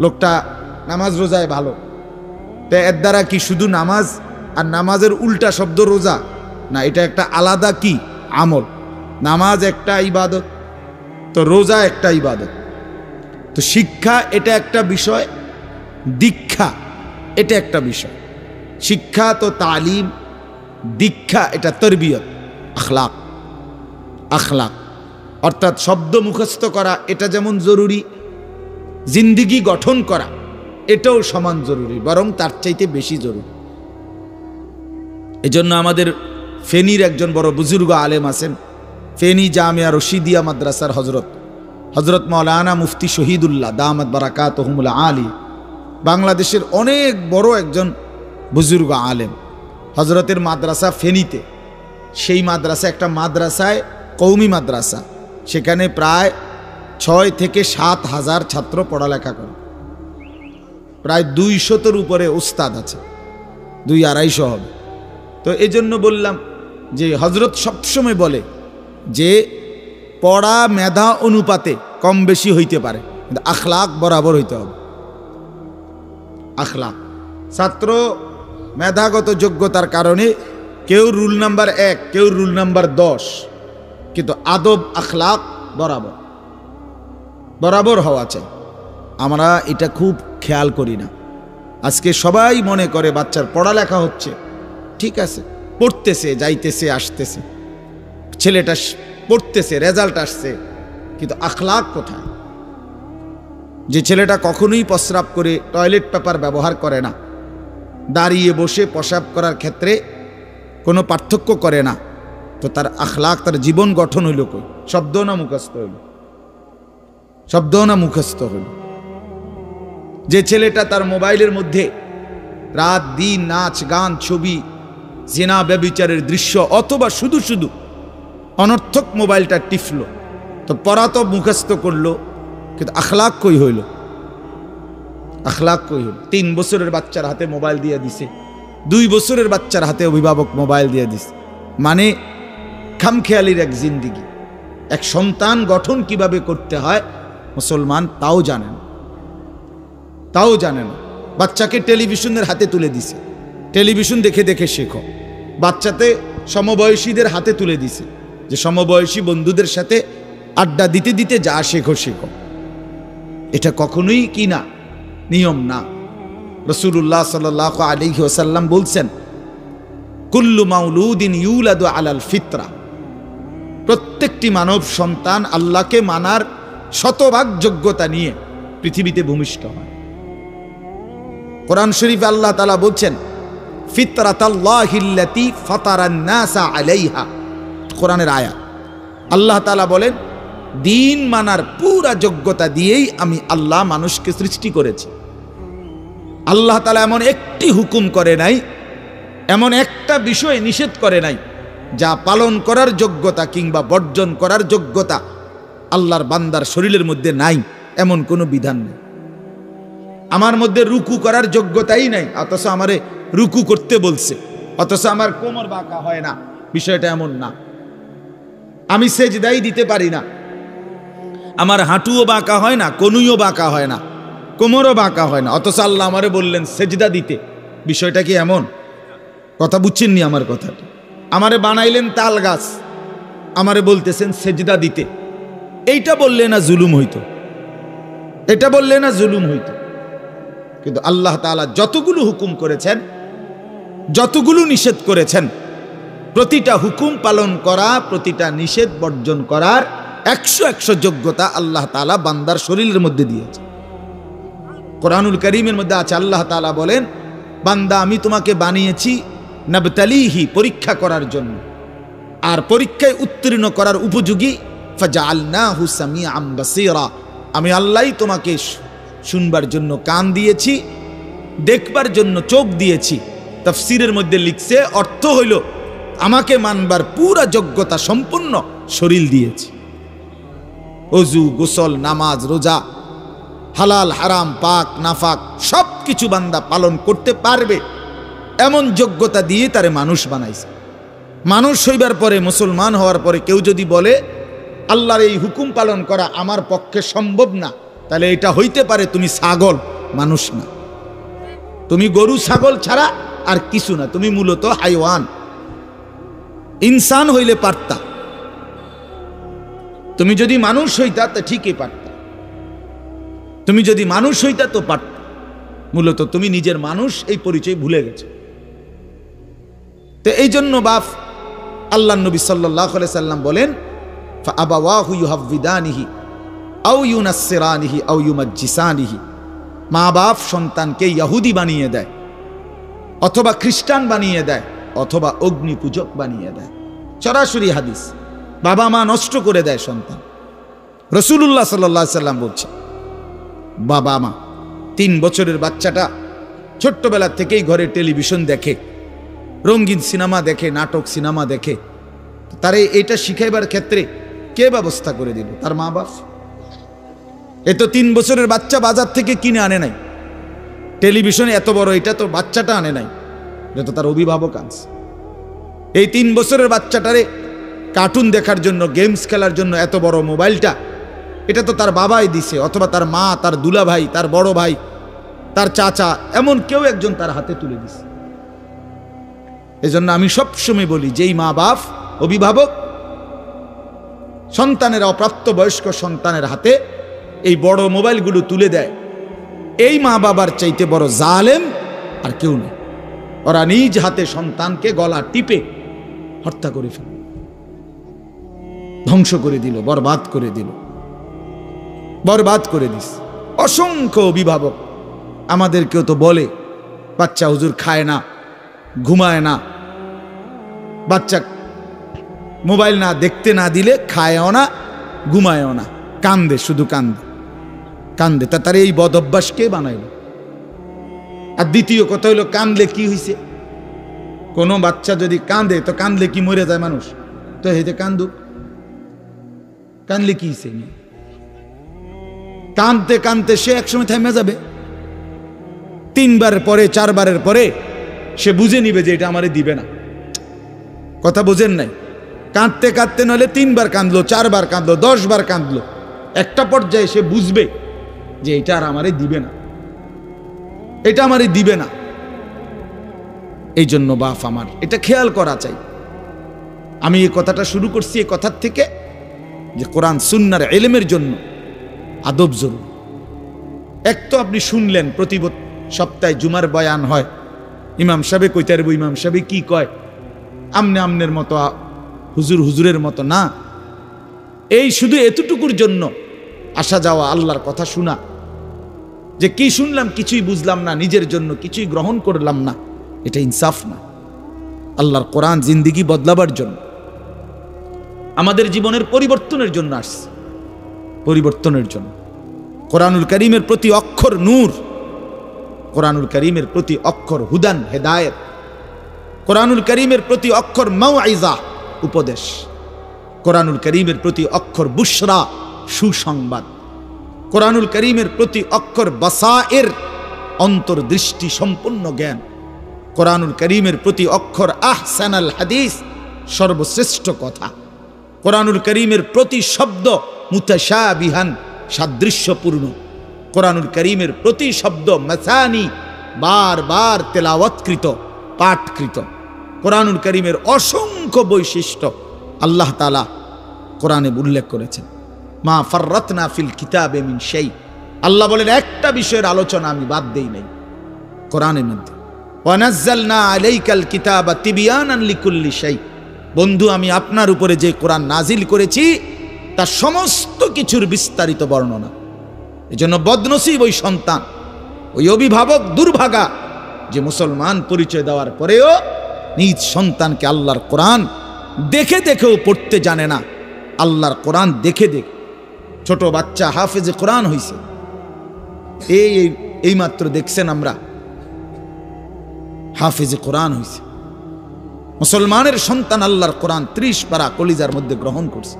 A: লোকটা নামাজ রোজায় ভালো, তো এর দ্বারা কি শুধু নামাজ আর নামাজের উল্টা শব্দ রোজা না, এটা একটা আলাদা কি আমল। নামাজ একটা ইবাদত, তো রোজা একটা ইবাদত। তো শিক্ষা এটা একটা বিষয়, দীক্ষা এটা একটা বিষয়। শিক্ষা তো তালিম, দীক্ষা এটা তরবিয়ত, আখলাক। আখলাক অর্থাৎ শব্দ মুখস্থ করা এটা যেমন জরুরি, জিন্দিগি গঠন করা এটাও সমান জরুরি, বরং তার চাইতে বেশি জরুরি। এজন্য আমাদের ফেনীর একজন বড় বুজুর্গ আলেম আছেন, ফেনী জামিয়া রশিদিয়া মাদ্রাসার হজরত মাওলানা মুফতি শহীদুল্লাহ দামাত বারাকাতুহুমুল আলী, বাংলাদেশের অনেক বড় একজন বুজুর্গ আলেম। হজরতের মাদ্রাসা ফেনীতে, সেই মাদ্রাসা একটা মাদ্রাসায় কৌমি মাদ্রাসা, সেখানে প্রায় 6 থেকে 7 হাজার ছাত্র পড়ালেখা করে। প্রায় 200-এর উপরে উস্তাদ আছে, 200-250 হবে। তো এই জন্য বললাম যে হজরত সবসময় বলে যে পড়া মেধা অনুপাতে কম বেশি হইতে পারে, কিন্তু আখলাক বরাবর হইতে হবে। আখলাক, ছাত্র মেধাগত যোগ্যতার কারণে কেউ রুল নাম্বার 1, কেউ রুল নাম্বার 10, কিন্তু আদব আখলাক বরাবর বরাবর হওয়া চাই। আমরা এটা খুব খেয়াল করি না। আজকে সবাই মনে করে বাচ্চার পড়ালেখা হচ্ছে, ঠিক আছে, পড়তেছে, যাইতেছে, আসতেছে, ছেলেটা পড়তেছে, রেজাল্ট আসছে, কিন্তু আখলাক কোথায়? যে ছেলেটা কখনোই প্রস্রাব করে টয়লেট পেপার ব্যবহার করে না, দাঁড়িয়ে বসে প্রস্রাব করার ক্ষেত্রে কোনো পার্থক্য করে না, তো তার আখলাক, তার জীবন গঠন হইল কই? শব্দ না মুখস্থ হইল? শব্দ না মুখস্থ হইল? যে ছেলেটা তার মোবাইলের মধ্যে রাত দিন নাচ গান ছবি জিনা ব্যভিচারের দৃশ্য অথবা শুধু শুধু অনর্থক মোবাইলটা টিপল, তো পড়া তো মুখস্থ করলো, কিন্তু আখলাক কই হইল? আখলাক কই হইল? 3 বছরের বাচ্চার হাতে মোবাইল দিয়ে দিছে, 2 বছরের বাচ্চার হাতে অভিভাবক মোবাইল দিয়ে দিছে। মানে খামখেয়ালির এক জিন্দিগি। এক সন্তান গঠন কিভাবে করতে হয় মুসলমান তাও জানেন, তাও জানেন। বাচ্চাকে টেলিভিশনের হাতে তুলে দিছে, টেলিভিশন দেখে দেখে শেখো। বাচ্চাতে সমবয়সীদের হাতে তুলে দিছে যে সমবয়সী বন্ধুদের সাথে আড্ডা দিতে দিতে যা শেখো শেখো। এটা কখনোই কি না, নিয়ম না। রাসূলুল্লাহ সাল্লাল্লাহু আলাইহি ওয়াসাল্লাম বলছেন, কুল্লু মাউলুদিন ইউলাদু আলাল ফিতরা, প্রত্যেকটি মানব সন্তান আল্লাহকে মানার শতভাগ যোগ্যতা নিয়ে পৃথিবীতে ভূমিষ্ঠ হয়। কোরআন শরীফে আল্লাহ তাআলা বলছেন, ফিতরাতাল্লাহিল্লাতী ফাতারান নাসা আলাইহা, কোরআনের আয়াত। আল্লাহ তাআলা বলেন, দিন মানার পুরা যোগ্যতা দিয়েই আমি আল্লাহ মানুষকে সৃষ্টি করেছি। আল্লাহ তাআলা এমন একটি হুকুম করে নাই, এমন একটা বিষয় নিষেধ করে নাই যা পালন করার যোগ্যতা কিংবা বর্জন করার যোগ্যতা আল্লাহর বান্দার শরীরের মধ্যে নাই, এমন কোনো বিধান নেই। আমার মধ্যে রুকু করার যোগ্যতাই নাই, অথচ আমারে রুকু করতে বলছে, অথচ আমার কোমর বাঁকা হয় না। বিষয়টা এমন না। আমি সেজদাই দিতে পারি না, আমার হাঁটুও বাঁকা হয় না, কনুইও বাঁকা হয় না, কোমরও বাঁকা হয় না, অথচ আল্লাহ আমারে বললেন সেজদা দিতে। বিষয়টা কি এমন? কথা বুঝছেননি আমার কথাটা? আমারে বানাইলেন তাল গাছ, আমারে বলতেছেন সেজদা দিতে। এইটা বললে না জুলুম হইতো? এটা বললে না জুলুম হইতো? কিন্তু আল্লাহ তাআলা যতগুলো হুকুম করেছেন, যতগুলো নিষেধ করেছেন, প্রতিটা হুকুম পালন করা, প্রতিটা নিষেধ বর্জন করার 100 যোগ্যতা আল্লাহ তাআলা বান্দার শরীরের মধ্যে দিয়েছে। কোরআনুল কারীমের মধ্যে আছে, আল্লাহ তাআলা বলেন, বান্দা আমি তোমাকে বানিয়েছি নাবতালিহি, পরীক্ষা করার জন্য, আর পরীক্ষায় উত্তীর্ণ করার উপযোগী। ফাজআলনাহু সামিআন বাসীরা, আমি আল্লাহই তোমাকে শুনবার জন্য কান দিয়েছি, দেখবার জন্য চোখ দিয়েছি। তাফসীরের মধ্যে লিখছে, অর্থ হইল আমাকে মানবার পুরা যোগ্যতা সম্পূর্ণ শরীর দিয়েছি। ওযু, গোসল, নামাজ, রোজা, হালাল হারাম, পাক নাফাক সব কিছু বান্দা পালন করতে পারবে এমন যোগ্যতা দিয়ে তারে মানুষ বানাইছে। মানুষ হইবার পরে, মুসলমান হওয়ার পরে কেউ যদি বলে আল্লাহর এই হুকুম পালন করা আমার পক্ষে সম্ভব না, তাহলে এটা হইতে পারে তুমি ছাগল, মানুষ না। তুমি গরু ছাগল ছাড়া আর কিছু না, তুমি মূলত হাইওয়ান। ইনসান হইলে পারতা, তুমি যদি মানুষ হইতা তো ঠিকই পারতা, তুমি যদি মানুষ হইতা তো পারতা। মূলত তুমি নিজের মানুষ এই পরিচয় ভুলে গেছো। তো এই জন্য বাপ আল্লাহ নবী সাল্লাল্লাহু আলাইহি সাল্লাম বলেন, ফাআবাওয়াহু ইউহাব্বিদানিহি আও ইউনাসসিরানিহি আও ইউমাজ্জিসানিহি, মা বাপ সন্তানকে ইহুদি বানিয়ে দেয়, অথবা খ্রিস্টান বানিয়ে দেয়, অথবা অগ্নি পূজক বানিয়ে দেয়। সরাসরি হাদিস, বাবা মা নষ্ট করে দেয় সন্তান। রাসূলুল্লাহ সাল্লাল্লাহু আলাইহি সাল্লাম বলছে, বাবা মা 3 বছরের বাচ্চাটা ছোট্টবেলা থেকেই ঘরে টেলিভিশন দেখে, রঙিন সিনেমা দেখে, নাটক সিনেমা দেখে, তারে এটা শিখাইবার ক্ষেত্রে কে ব্যবস্থা করে দিল? তার মা বাপ। এ তো 3 বছরের বাচ্চা বাজার থেকে কিনে আনে নাই, টেলিভিশনে এত বড় এটা তো বাচ্চাটা আনে নাই, এটা তো তার অভিভাবক আনছে। এই 3 বছরের বাচ্চাটারে কার্টুন দেখার জন্য, গেমস খেলার জন্য এত বড় মোবাইলটা, এটা তো তার বাবাই দিছে, অথবা তার মা, তার দুলা ভাই, তার বড় ভাই, তার চাচা, এমন কেউ একজন তার হাতে তুলে দিছে। এজন্য আমি সবসময় বলি, যেই মা বাপ অভিভাবক সন্তানের, অপ্রাপ্ত বয়স্ক সন্তানের হাতে এই বড় মোবাইলগুলো তুলে দেয়, এই মা বাবার চাইতে বড় জালেম আর কেউ নেই। ওরা নিজ হাতে সন্তানকে গলা টিপে হত্যা করে ফেল, ধ্বংস করে দিল, বরবাদ করে দিল, বরবাদ করে দিস। অসংখ্য অভিভাবক আমাদেরকেও তো বলে, বাচ্চা হুজুর খায় না, ঘুমায় না, বাচ্চা মোবাইল না দেখতে না দিলে খায়ও না, ঘুমায়ও না, কান্দে, শুধু কান্দে কান্দে। তার এই বদ অভ্যাস কে বানাইল? আর দ্বিতীয় কথা হইল, কান্দলে কি হয়েছে? কোনো বাচ্চা যদি কান্দে, তো কান্দলে কি মরে যায় মানুষ? তো হেতে কান্দুক, কান্দলে কি হয়েছে? কান্দতে কান্দতে সে একসময় থেমে যাবে। 3 বারের পরে, 4 বারের পরে সে বুঝে নিবে যে এটা আমারে দিবে না। কথা বোঝেন নাই? কাঁদতে কাঁদতে নইলে 3 বার কাঁদলো, 4 বার কাঁদলো, 10 বার কাঁদলো, একটা পর্যায়ে সে বুঝবে যে এটা আর আমারে দিবে না, এটা আমারে দিবে না। এই জন্য বাপ আমার এটা খেয়াল করা চাই। আমি এই কথাটা শুরু করছি এই কথার থেকে যে কোরআন সুন্নাহর ইলমের জন্য আদব জরুরি। এক তো আপনি শুনলেন প্রতি সপ্তাহে জুমার বয়ান হয়, ইমাম সাহেব কইতে পারবো, ইমাম সাহেব কি কয়, আমনে আমনের মতো, হুজুর হুজুরের মতো না। এই শুধু এতটুকুর জন্য আসা যাওয়া, আল্লাহর কথা শোনা, যে কি শুনলাম কিছুই বুঝলাম না, নিজের জন্য কিছুই গ্রহণ করলাম না, এটা ইনসাফ না। আল্লাহর কোরআন জিন্দেগি বদলাবার জন্য, আমাদের জীবনের পরিবর্তনের জন্য আসছে, পরিবর্তনের জন্য। কোরআনুল কারীমের প্রতি অক্ষর নূর, কোরআনুল কারীমের প্রতি অক্ষর হুদান, হেদায়েত, কোরআনুল কারীমের প্রতি অক্ষর মাউইজা, উপদেশ, কোরআনুল কারীমের প্রতি অক্ষর বুশরা, সুসংবাদ, কোরআনুল কারীমের প্রতি অক্ষর বাসায়ের, অন্তর্দৃষ্টি সম্পন্ন জ্ঞান। কোরআনুল কারীমের প্রতি অক্ষর আহসানাল হাদিস, সর্বশ্রেষ্ঠ কথা। কোরআনুল কারীমের প্রতি শব্দ মুতাশাবিহান, সাদৃশ্যপূর্ণ। কোরআনুল কারীমের প্রতি শব্দ মাসানি, বারবার তেলাওয়াতকৃত, পাঠকৃত। কোরআনুল কারীমের অসংখ্য বৈশিষ্ট্য আল্লাহ তাআলা কোরআনে উল্লেখ করেছেন। মা ফাররাতনা ফিল কিতাবে মিন শাই, আল্লাহ বলেন একটা বিষয়ের আলোচনা আমি বাদ দেই নাই কোরআনের মধ্যে। ওয়া নাযালনা আলাইকাল কিতাবা তিবয়ানান লিকুল্লি শাই, বন্ধু আমি আপনার উপরে যে কোরআন নাজিল করেছি তার সমস্ত কিছুর বিস্তারিত বর্ণনা। এজন্য বদনসিব ওই সন্তান, ওই অভিভাবক দুর্ভাগা যে মুসলমান পরিচয় দেওয়ার পরেও নিজ সন্তানকে আল্লাহর কোরআন দেখে দেখেও পড়তে জানে না। আল্লাহর কোরআন দেখে দেখে ছোট বাচ্চা হাফেজে কোরআন হইছে, এই মাত্র দেখছেন আমরা হাফেজে কোরআন হইছে। মুসলমানের সন্তান আল্লাহর কোরআন 30 পারা কলিজার মধ্যে গ্রহণ করছে।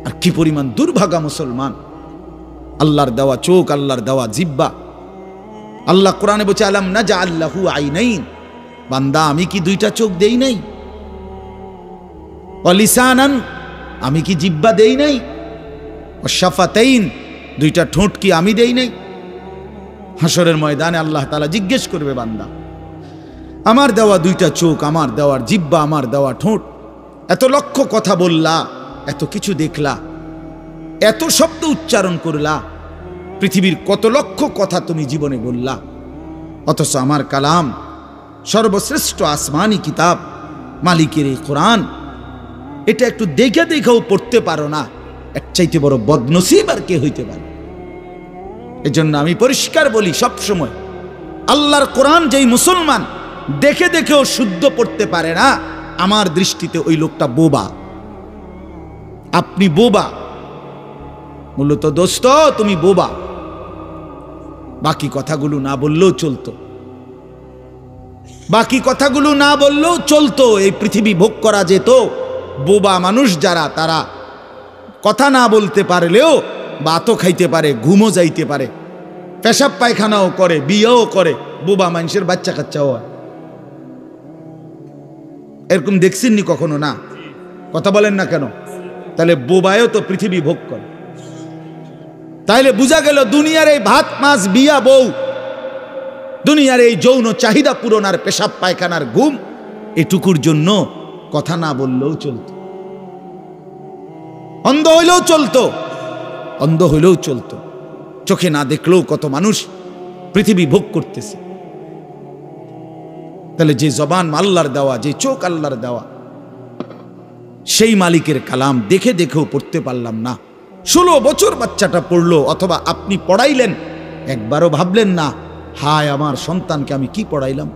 A: আর কি পরিমাণ দুর্ভাগা মুসলমান! আল্লাহর দেওয়া চোখ, আল্লাহর দেওয়া জিহ্বা। আল্লাহ কোরআনে বলছে আলাম নাজআল লাহু আইনাইন, বান্দা আমি কি দুইটা চোখ দেই নাই? ওয়া লিসানান, আমি কি জিহ্বা দেই নাই? ওয়া শাফাতাইন, দুইটা ঠোঁট কি আমি দেই নাই? হাসরের ময়দানে আল্লাহ তাআলা জিজ্ঞেস করবে, বান্দা আমার দেওয়া দুইটা চোখ, আমার দেওয়ার জিহ্বা, আমার দেওয়া ঠোঁট, এত লক্ষ কথা বললা, এত কিছু দেখলা, এত শব্দ উচ্চারণ করলা, পৃথিবীর কত লক্ষ কথা তুমি জীবনে বললা, অথচ আমার কালাম সর্বশ্রেষ্ঠ আসমানি কিতাব মালিকের এই কোরআন, এটা একটু দেখে দেখেও পড়তে পারো না, এর চাইতে বড় বদনসিব আর কে হইতে পারে? এজন্য আমি পরিষ্কার বলি সবসময়, আল্লাহর কোরআন যেই মুসলমান দেখে দেখেও শুদ্ধ পড়তে পারে না, আমার দৃষ্টিতে ওই লোকটা বোবা। আপনি বোবা, মূলত দোস্ত তুমি বোবা। বাকি কথাগুলো না বললেও চলতো, বাকি কথাগুলো না বললেও চলতো, এই পৃথিবী ভোগ করা যেত। বোবা মানুষ যারা, তারা কথা না বলতে পারলেও ভাতও খাইতে পারে, ঘুমও যাইতে পারে, পেশাব পায়খানাও করে, বিয়েও করে, বোবা মানুষের বাচ্চা কাচ্চাও হয়। এরকম দেখছেননি কখনো? না, কথা বলেন না কেন? তাহলে বোবায়ও তো পৃথিবী ভোগ করে। তাইলে বোঝা গেল দুনিয়ার এই ভাত মাছ বিয়া বউ, দুনিয়ার এই যৌন চাহিদা পূরণ আর পেশাব পায়খানার ঘুম, এটুকুর জন্য কথা না বললেও চলতো, অন্ধ হইলেও চলতো, অন্ধ হইলেও চলতো, চোখে না দেখলেও কত মানুষ পৃথিবী ভোগ করতেছে। তাহলে যে জবান আল্লাহর দেওয়া, যে চোখ আল্লাহর দেওয়া, সেই মালিকের কালাম দেখে দেখেও পড়তে পারলাম না। 16 বছর বাচ্চাটা পড়লো, অথবা আপনি পড়াইলেন, একবারও ভাবলেন না হায় আমার সন্তানকে আমি কি পড়াইলাম?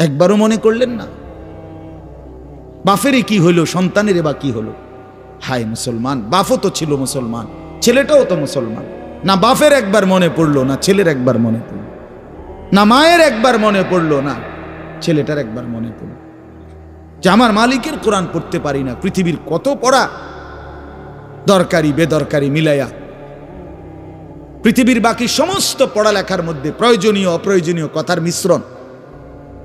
A: একবারও মনে করলেন না বাফেরই কি হইল, সন্তানের বা কি হলো? হায় মুসলমান, বাফও তো ছিল মুসলমান, ছেলেটাও তো মুসলমান। না বাফের একবার মনে পড়লো, না ছেলের একবার মনে পড়লো, না মায়ের একবার মনে পড়লো, না ছেলেটার একবার মনে পড়লো যে আমার মালিকের কোরআন পড়তে পারি না। পৃথিবীর কত পড়া, দরকারি বেদরকারি মিলাইয়া, পৃথিবীর বাকি সমস্ত পড়ালেখার মধ্যে প্রয়োজনীয় অপ্রয়োজনীয় কথার মিশ্রণ।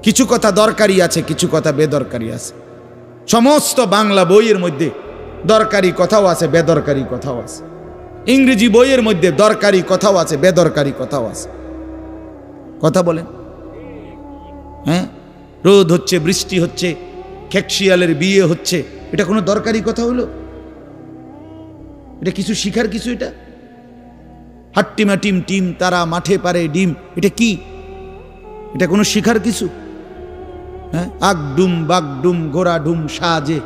A: কিছু কথা দরকারি আছে, কিছু কথা বেদরকারি আছে। সমস্ত বাংলা বইয়ের মধ্যে দরকারি কথাও আছে, বেদরকারি কথাও আছে। ইংরেজি বইয়ের মধ্যে দরকারি কথাও আছে, বেদরকারি কথাও আছে। কথা বলেন? হ্যাঁ, রোদ হচ্ছে, বৃষ্টি হচ্ছে, খেকশিয়ালের বিয়ে হচ্ছে, এটা কোনো দরকারি কথা হলো? এটা কিছু শিখার কিছু? এটা হাট্টিমা টিম টিম তারা মাঠে পারে ডিম, এটা কি? এটা কোনো শিখার কিছু? হ্যাঁ, আগডুম বাগডুম ঘোড়া ডুম সাজে,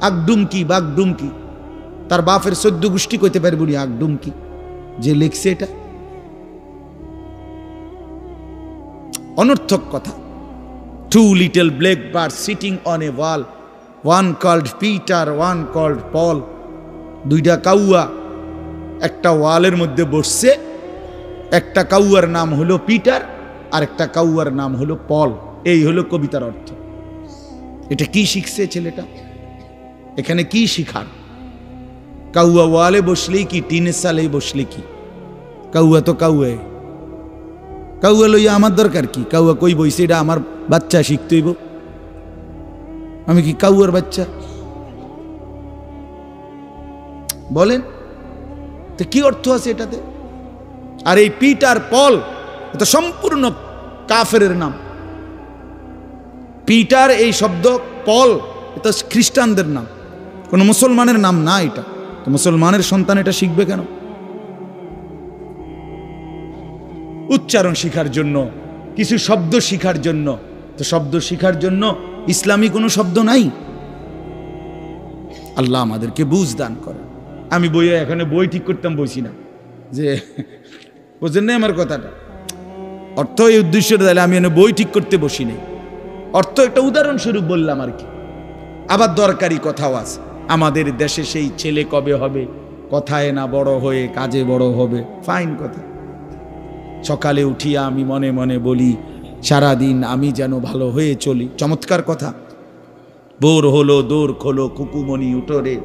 A: আগডুম কি বাগডুম কি? তার বাপের 14 গোষ্ঠী কইতে পারবো নি আগডুম কি? যে লিখছে এটা অনর্থক কথা। 2 little black birds sitting on a wall, one called Peter, one called Paul. 2টা কাউয়া একটা ওয়ালের মধ্যে বসছে, একটা কাউয়ার নাম হলো পিটার আর একটা কাউয়ার নাম হলো পল। এই হলো কবিতার অর্থ। এটা কি শিখছে ছেলেটা? এখানে কি শিখার? কাউয়া ওয়ালে বসলেই কি, টিনের সালেই বসলে কি, কাউয়া তো কাউয়া। কাউয়া লইয়া আমার দরকার কি? কাউয়া কই বইছে, এটা আমার বাচ্চা শিখতে হইব। আমি কি কাউয়ার বাচ্চা? বলেন তো কি অর্থ আছে এটাতে? আর এই পিটার পল এটা সম্পূর্ণ কাফেরের নাম। পিটার এই শব্দ, পল এটা খ্রিস্টানদের নাম, কোন মুসলমানের নাম না। এটা তো মুসলমানের সন্তান এটা শিখবে কেন? উচ্চারণ শিখার জন্য, কিছু শব্দ শিখার জন্য। তো শব্দ শিখার জন্য ইসলামী কোনো শব্দ নাই। আল্লাহ আমাদেরকে বুঝ দান করে। আমি বইয়ে এখানে বই ঠিক করতাম বসি না, যে বুঝলেন না আমার কথাটা? অর্থ এই উদ্দেশ্য তাহলে আমি এনে বই ঠিক করতে বসি নাই। অর্থ একটা উদাহরণস্বরূপ বললাম আর কি। আবার দরকারি কথাও আছে। আমাদের দেশে সেই ছেলে কবে হবে, কথায় না বড় হয়ে কাজে বড় হবে। ফাইন কথা। সকালে উঠিয়া আমি মনে মনে বলি, সারাদিন আমি যেন ভালো হয়ে চলি। চমৎকার কথা। বোর হলো দৌড় খোলো কুকুমনি উঠোরে,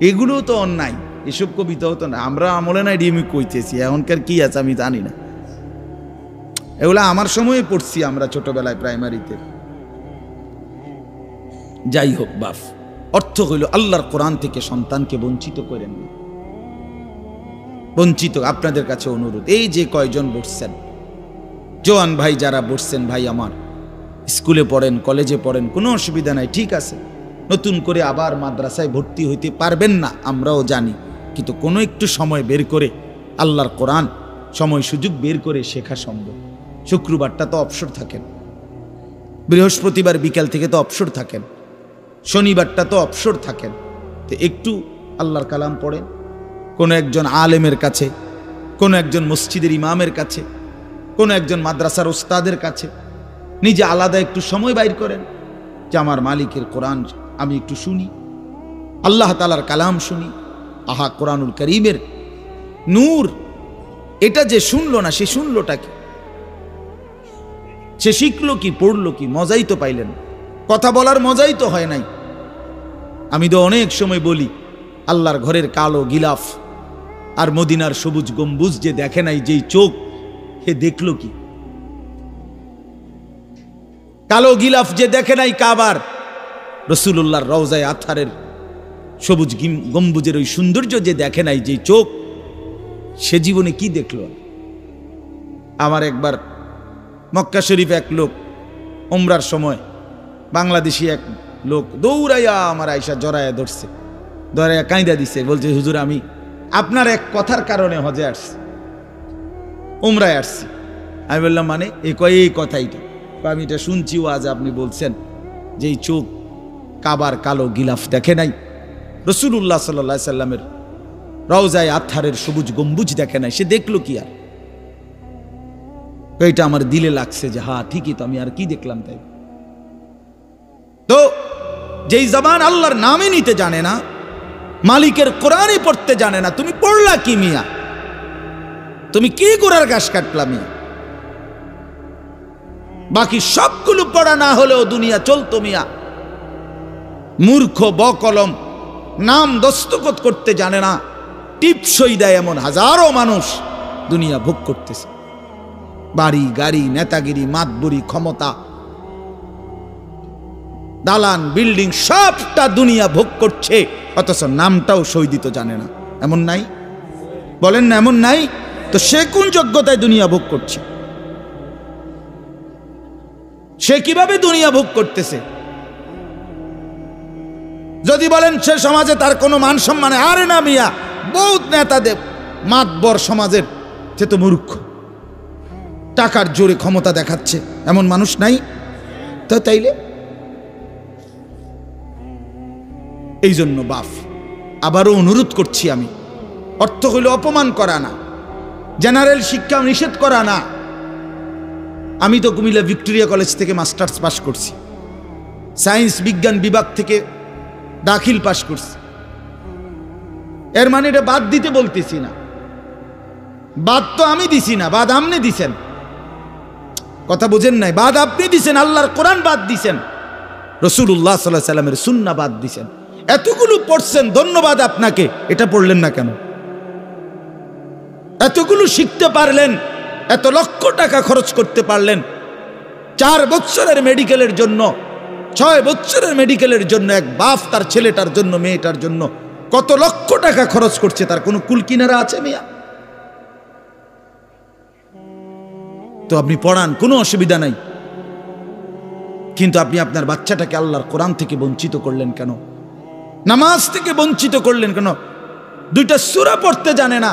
A: এগুলো তো অন্যায়। এসব কবিতাও তো না, আমরা আমলে নাই ডিএমি কইতেছি। এখনকার কি আছে আমি জানি না। এগুলা আমার সময়ে পড়ছি আমরা ছোটবেলায় প্রাইমারিতে। যাই হোক বাপ, অর্থ হইল আল্লাহর কোরআন থেকে সন্তানকে বঞ্চিত করেন না। বঞ্চিত আপনাদের কাছে অনুরোধ, এই যে কয়জন বসছেন, জোয়ান ভাই যারা বসছেন, ভাই আমার স্কুলে পড়েন, কলেজে পড়েন, কোনো অসুবিধা নাই, ঠিক আছে। নতুন করে আবার মাদ্রাসায় ভর্তি হইতে পারবেন না, আমরাও জানি। কিন্তু কোনো একটু সময় বের করে আল্লাহর কোরআন সময় সুযোগ বের করে শেখা সম্ভব। শুক্রবারটা তো অবসর থাকেন, বৃহস্পতিবার বিকাল থেকে তো অবসর থাকেন, শনিবারটা তো অবসর থাকেন। তো একটু আল্লাহর কালাম পড়েন, কোনো একজন আলেমের কাছে, কোনো একজন মসজিদের ইমামের কাছে, কোনো একজন মাদ্রাসার ওস্তাদের কাছে নিজে আলাদা একটু সময় বাইর করেন, যে আমার মালিকের কোরআন আমি একটু শুনি, আল্লাহ তাআলার কালাম শুনি। আহা, কোরআনুল কারীমের নূর। এটা যে শুনলো না, সে শুনলোটা কি? সে শিখলো কি, পড়লো কি? মজাই তো পাইলেন। কথা বলার মজাই তো হয় নাই। আমি তো অনেক সময় বলি, আল্লাহর ঘরের কালো গিলাফ আর মদিনার সবুজ গম্বুজ যে দেখে নাই, যেই চোখ, হে দেখলো কি? কালো গিলাফ যে দেখে নাই কাবার, রাসূলুল্লাহর রওজায়ে আতহারের সবুজ গম্বুজের ওই সৌন্দর্য যে দেখে নাই, যেই চোখ, সে জীবনে কি দেখলো? আমার একবার মক্কা শরীফ এক লোক উমরার সময়, বাংলাদেশি এক লোক দৌড়াইয়া আমার আয়সা জড়াইয়া ধরছে, ধরাইয়া কাঁদা দিছে, বলছে হুজুর আমি আপনার এক কথার কারণে হজে আসছি, উমরায় আসছি। আমি বললাম মানে? এই কথাইটা আমি এটা শুনছি, আজ আপনি বলছেন যে এই চোখ কাবার কালো গিলাফ দেখে নাই, রাসূলুল্লাহ সাল্লাল্লাহু আলাইহি সাল্লামের রওজায়ে আতহারের সবুজ গম্বুজ দেখে নাই, সে দেখলো কি? আর এইটা আমার দিলে লাগছে যে হ্যাঁ ঠিকই তো, আমি আর কি দেখলাম? তাই তো যেই জবান আল্লাহর নামে নিতে জানে না, মালিকের কোরআনই পড়তে জানে না, তুমি পড়লা কি মিয়া? তুমি কি গোড়ার ঘাস কাটলা মিয়া? বাকি সবগুলো পড়া না হলেও দুনিয়া চলতো মিয়া। মূর্খ বকলম, নাম দস্তখত করতে জানে না, টিপসই দেয় এমন হাজারো মানুষ দুনিয়া ভোগ করতেছে। বাড়ি গাড়ি, নেতাগিরি, মাতবরি, ক্ষমতা, দালান বিল্ডিং, সবটা দুনিয়া ভোগ করছে, অথচ নামটাও সই দিতে জানে না। এমন নাই? বলেন না এমন নাই? তো সে কোন যোগ্যতায় দুনিয়া ভোগ করছে? সে কিভাবে দুনিয়া ভোগ করতেছে? যদি বলেন সে সমাজে তার কোনো মান সম্মানে, আরে না মিয়া, বহুত নেতাদের মাতবর সমাজের, সে তো মূর্খ, টাকার জোরে ক্ষমতা দেখাচ্ছে, এমন মানুষ নাই? তো তাইলে এই জন্য বাপ আবারও অনুরোধ করছি আমি, অর্থ হইল অপমান করা না, জেনারেল শিক্ষা নিষেধ করা না। আমি তো কুমিল্লা ভিক্টোরিয়া কলেজ থেকে মাস্টার্স পাশ করছি, সায়েন্স বিজ্ঞান বিভাগ থেকে দাখিল পাশ করছি। এর মানে এটা বাদ দিতে বলতেছি না, বাদ তো আমি দিছি না, বাদ আপনি দিছেন। কথা বুঝেন নাই? বাদ আপনি দিছেন, আল্লাহর কোরআন বাদ দিছেন, রাসূলুল্লাহ সাল্লাল্লাহু আলাইহি সাল্লামের সুন্নাহ বাদ দিছেন। এতগুলো পড়ছেন, ধন্যবাদ আপনাকে, এটা পড়লেন না কেন? এতগুলো শিখতে পারলেন, এত লক্ষ টাকা খরচ করতে পারলেন, 4 বছরের মেডিকেলের জন্য, 6 বছরের মেডিকেলের জন্য এক বাপ তার ছেলেটার জন্য, মেয়েটার জন্য কত লক্ষ টাকা খরচ করছে, তার কোনো কুল কিনারা আছে মিয়া? তো আপনি পড়ান, কোনো অসুবিধা নাই, কিন্তু আপনি আপনার বাচ্চাটাকে আল্লাহর কোরআন থেকে বঞ্চিত করলেন কেন? নামাজ থেকে বঞ্চিত করলেন কেন? 2টা সূরা পড়তে জানে না,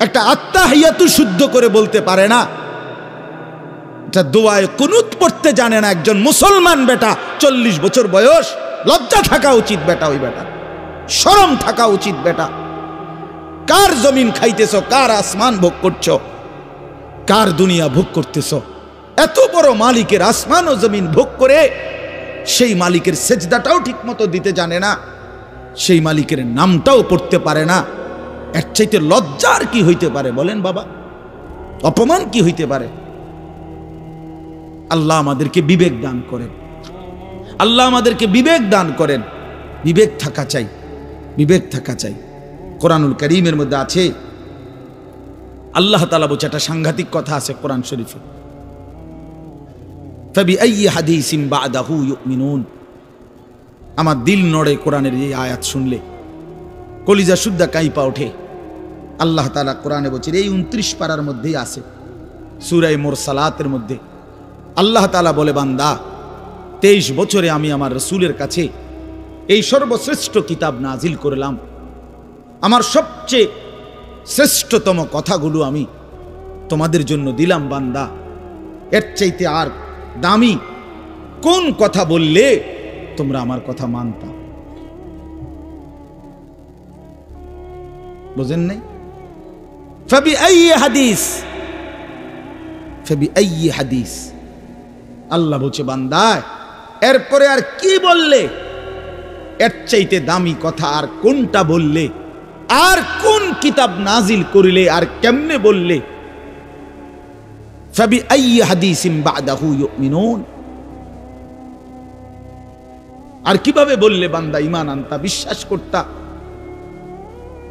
A: একটা আত্তাহিয়াতু শুদ্ধ করে বলতে পারে না, এটা দোয়ায়ে কুনুত পড়তে জানে না। একজন মুসলমান বেটা, 40 বছর বয়স, লজ্জা থাকা উচিত বেটা, ওই বেটা শরম থাকা উচিত বেটা। কার জমিন খাইতেছ, কার আসমান ভোগ করছো, কার দুনিয়া ভোগ করতেছ? এত বড় মালিকের আসমান ও জমিন ভোগ করে সেই মালিকের সেজদাটাও ঠিক মতো দিতে জানে না, সেই মালিকের নামটাও পড়তে পারে না। এর চাইতে লজ্জার কি হইতে পারে বলেন বাবা? অপমান কি হইতে পারে? আল্লাহ আমাদেরকে বিবেক দান করেন, আল্লাহ আমাদেরকে বিবেক দান করেন। বিবেক থাকা চাই, বিবেক থাকা চাই। কোরআনুল কারীমের মধ্যে আছে, আল্লাহ তাআলা বলছে, একটা সাংঘাতিক কথা আছে কোরআন শরীফে, ফাবিআইয়ি হাদিসিন বা'দাহু ইউমিনুন। আমার দিল নড়ে কোরআনের এই আয়াত শুনলে, কলিজা শুদ্ধা কাইপা ওঠে। আল্লাহ তাআলা কোরআনে বলছে, এই 29 পারার মধ্যেই আছে, সূরা মুরসালাতের মধ্যে আল্লাহ তাআলা বলে, বান্দা 23 বছরে আমি আমার রাসূলের কাছে এই সর্বশ্রেষ্ঠ কিতাব নাজিল করলাম, আমার সবচেয়ে শ্রেষ্ঠতম কথাগুলো আমি তোমাদের জন্য দিলাম। বান্দা, এর চাইতে আর দামি কোন কথা বললে তোমরা আমার কথা মানতা? বুঝেন নাই? ফাবিআইয়ি হাদিস, ফাবিআইয়ি হাদিস। আল্লাহ বলছে, বান্দা এরপরে আর কি বললে, এর চাইতে দামি কথা আর কোনটা বললে, আর কোন কিতাব নাজিল করিলে, আর কেমনে বললে? ফাবিআইয়ি হাদিসিন বা'দাহু ইউমিনুন। আর কিভাবে বললে বান্দা ঈমান আনতা, বিশ্বাস করতা?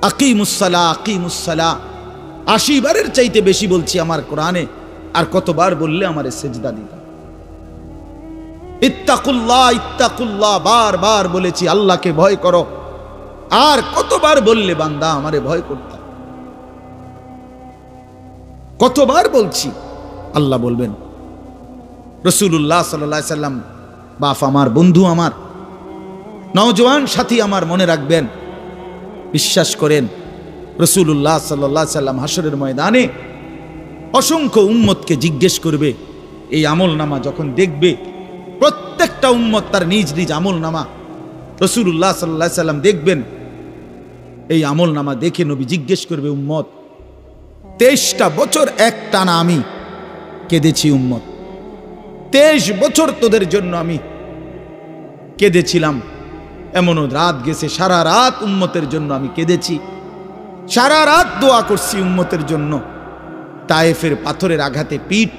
A: আকিমুস সালাহ, আকিমুস সালাহ 80 বারের চাইতে বেশি বলছি আমার কোরআনে, আর কতবার বললে আমারে সিজদা দিতা? ইত্তাকুল্লাহ, ইত্তাকুল্লাহ বারবার বলেছি, আল্লাহকে ভয় করো, আর কতবার বললে বান্দা আমারে ভয় করতা? কতবার বলছি? আল্লাহ বলবেন। রাসূলুল্লাহ সাল্লাল্লাহু আলাইহি সাল্লাম বাপ আমার, বন্ধু আমার, নওজোয়ান সাথী আমার, মনে রাখবেন, বিশ্বাস করেন, রাসূলুল্লাহ সাল্লাল্লাহু আলাইহি সাল্লাম হাসরের ময়দানে অসংখ্য উম্মতকে জিজ্ঞেস করবে। এই আমলনামা যখন দেখবে, প্রত্যেকটা উম্মত তার নিজ নিজ আমলনামা, রাসূলুল্লাহ সাল্লাল্লাহু আলাইহি সাল্লাম দেখবেন। এই আমলনামা দেখে নবী জিজ্ঞেস করবে, উম্মত 23টা বছর একটানা আমি কেঁদেছি, উম্মত 23 বছর তোদের জন্য আমি কেঁদেছিলাম। এমনও রাত গেছে, সারা রাত উম্মতের জন্য আমি কেঁদেছি, সারা রাত দোয়া করছি উম্মতের জন্য। তায়েফের পাথরের আঘাতে পিঠ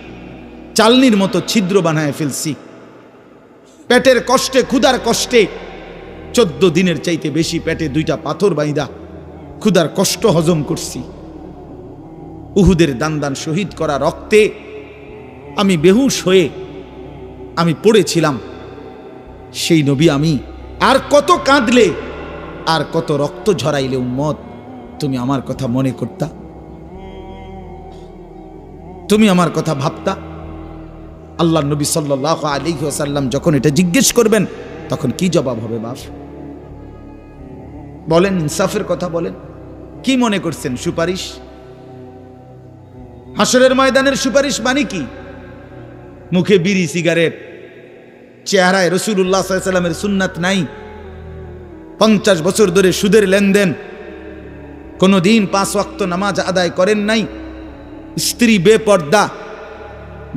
A: চালনির মতো ছিদ্র বানায় ফেলছি, পেটের কষ্টে, ক্ষুধার কষ্টে 14 দিনের চাইতে বেশি পেটে 2টা পাথর বাইন্দা ক্ষুধার কষ্ট হজম করছি। উহুদের দান দান শহীদ করা রক্তে আমি বেহুশ হয়ে আমি পড়েছিলাম। সেই নবী আমি আর কত কাঁদলে, আর কত রক্ত ঝরাইলে উম্মত তুমি আমার কথা মনে করতা? তুমি আমার কথা ভাবতা? আল্লাহ নবী সাল্লাল্লাহু আলাইহি ওয়াসাল্লাম যখন এটা জিজ্ঞেস করবেন, তখন কি জবাব হবে বাপ? বলেন, ইনসাফের কথা বলেন। কি মনে করছেন সুপারিশ? হাসরের ময়দানের সুপারিশ মানে কি? মুখে বিড়ি, সিগারেট, চেহারায় রাসূলুল্লাহ সাল্লাল্লাহু আলাইহি ওয়াসাল্লামের সুন্নাত নাই, 50 বছর ধরে সুদের লেনদেন, কোনদিন 5 ওয়াক্ত নামাজ আদায় করেন নাই, স্ত্রী বেপর্দা,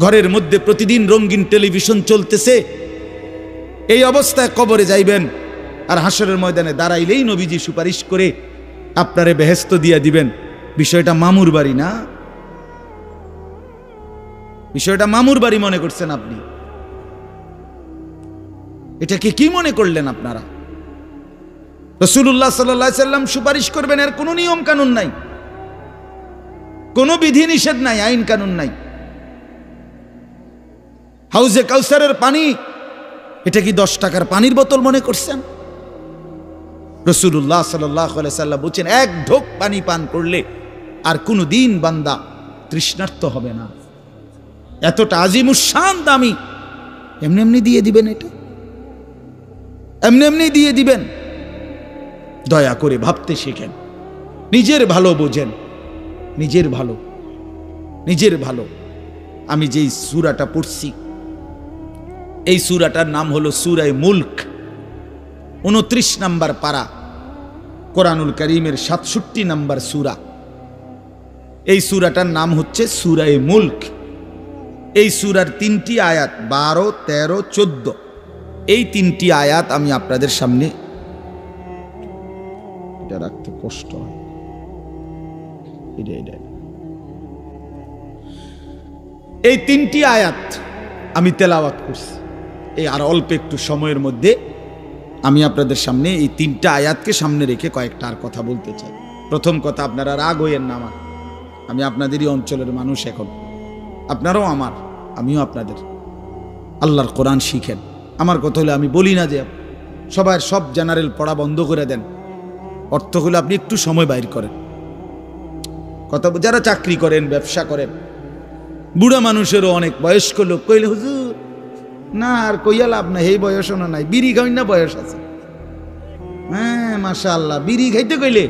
A: ঘরের মধ্যে প্রতিদিন রঙিন টেলিভিশন চলতেছে, এই অবস্থায় কবরে যাইবেন। আর হাসরের ময়দানে দাঁড়াইলেই নবীজি সুপারিশ করে আপনারে বেহেশত দিয়া দিবেন। বিষয়টা মামুর বাড়ি না, বিষয়টা মামুর বাড়ি মনে করছেন আপনি। এটাকে কি মনে করলেন আপনারা? রাসূলুল্লাহ সাল্লাল্লাহু আলাইহি সাল্লাম সুপারিশ করবেন, এর কোনো নিয়ম কানুন নাই, কোনো বিধি নিষেধ নাই, আইন কানুন নাই। হাউজে কাউসারের পানি, এটা কি 10 টাকার পানির বোতল মনে করছেন? রাসূলুল্লাহ সাল্লাল্লাহু আলাইহি সাল্লাম বলেছেন, এক ঢোক পানি পান করলে আর কোনো দিন বান্দা তৃষ্ণার্ত হবে না। এতটা আজিমুশ-শান দামি, এমনি এমনি দিয়ে দিবেন? এটা এমনি এমনি দিয়ে দিবেন? দয়া করে ভাবতে শিখেন, নিজের ভালো বোঝেন, নিজের ভালো, নিজের ভালো। আমি যেই সূরাটা পড়ছি, এই সূরাটার নাম হলো সূরা মুলক, 29 নম্বর পারা, কোরআনুল কারীমের 67 নম্বর সূরা। এই সূরাটার নাম হচ্ছে সূরা মুলক। এই সূরার 3টি আয়াত, 12, 13, 14, এই 3টি আয়াত আমি আপনাদের সামনে, এটা রাখতে কষ্ট হয়, এই 3টি আয়াত আমি তেলাওয়াত করছি। এই আর অল্প একটু সময়ের মধ্যে আমি আপনাদের সামনে এই 3টা আয়াতকে সামনে রেখে কয়েকটা আর কথা বলতে চাই। প্রথম কথা, আপনারা রাগ হইয়েন না আমার, আমি আপনাদেরই অঞ্চলের মানুষ, এখন আপনারাও আমার, আমিও আপনাদের। আল্লাহর কোরআন শিখেন। আমার কথা হলে আমি বলি না যে সবার সব জেনারেল পড়া বন্ধ করে দেন, অর্থ হলে আপনি একটু সময় বাইর করেন। কথা, যারা চাকরি করেন, ব্যবসা করেন, বুড়া মানুষেরও অনেক বয়স্ক লোক কইলে হুজুর না আর কইয়া লাভ না, এই বয়সও না, নাই বিড়ি খাই না বয়স আছে। হ্যাঁ মাশাআল্লাহ, বিড়ি খাইতে কইলে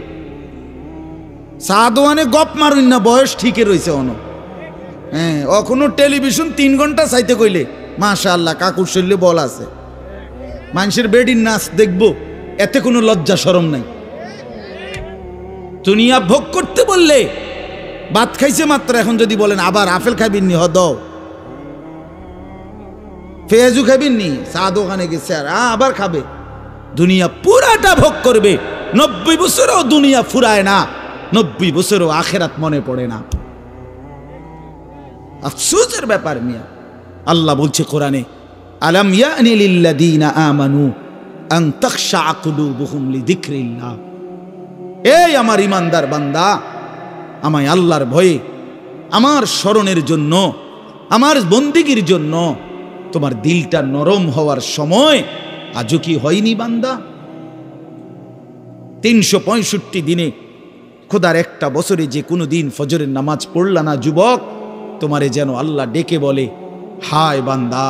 A: চা দোয়ানে গপ মারুন না, বয়স ঠিকই রয়েছে অন। হ্যাঁ, এখনো টেলিভিশন 3 ঘন্টা চাইতে কইলে মাশাআল্লাহ কাকুর শরীরে বল আছে। মানুষের বেডির নাচ দেখবো, এতে কোনো লজ্জা শরম নাই। দুনিয়া ভোগ করতে বললে, ভাত খাইছে মাত্র, এখন যদি বলেন আবার আপেল খাইবেন নি, দাও পেঁয়াজু খাইবেন নি, চা দোকানে গেছে আর আবার খাবে। দুনিয়া পুরাটা ভোগ করবে, 90 বছরও দুনিয়া ফুরায় না, 90 বছরও আখেরাত মনে পড়ে না। আফসোসের ব্যাপার মিয়া। আল্লাহ বলছে কোরআনে, আলাম ইয়ানি লিল্লাযীনা আমানু আন তাখশা কুলুবুহুম লিযিকরিল্লাহ। এই আমার ইমানদার বান্দা, আমায় আল্লাহর ভয়ে, আমার স্মরণের জন্য, আমার বন্দিগির জন্য তোমার দিলটা নরম হওয়ার সময় আজও কি হয়নি বান্দা? 365 দিনে খোদার একটা বছরে যে কোনো দিন ফজরের নামাজ পড়লা না যুবক, তোমারে যেন আল্লাহ ডেকে বলে, হায় বান্দা,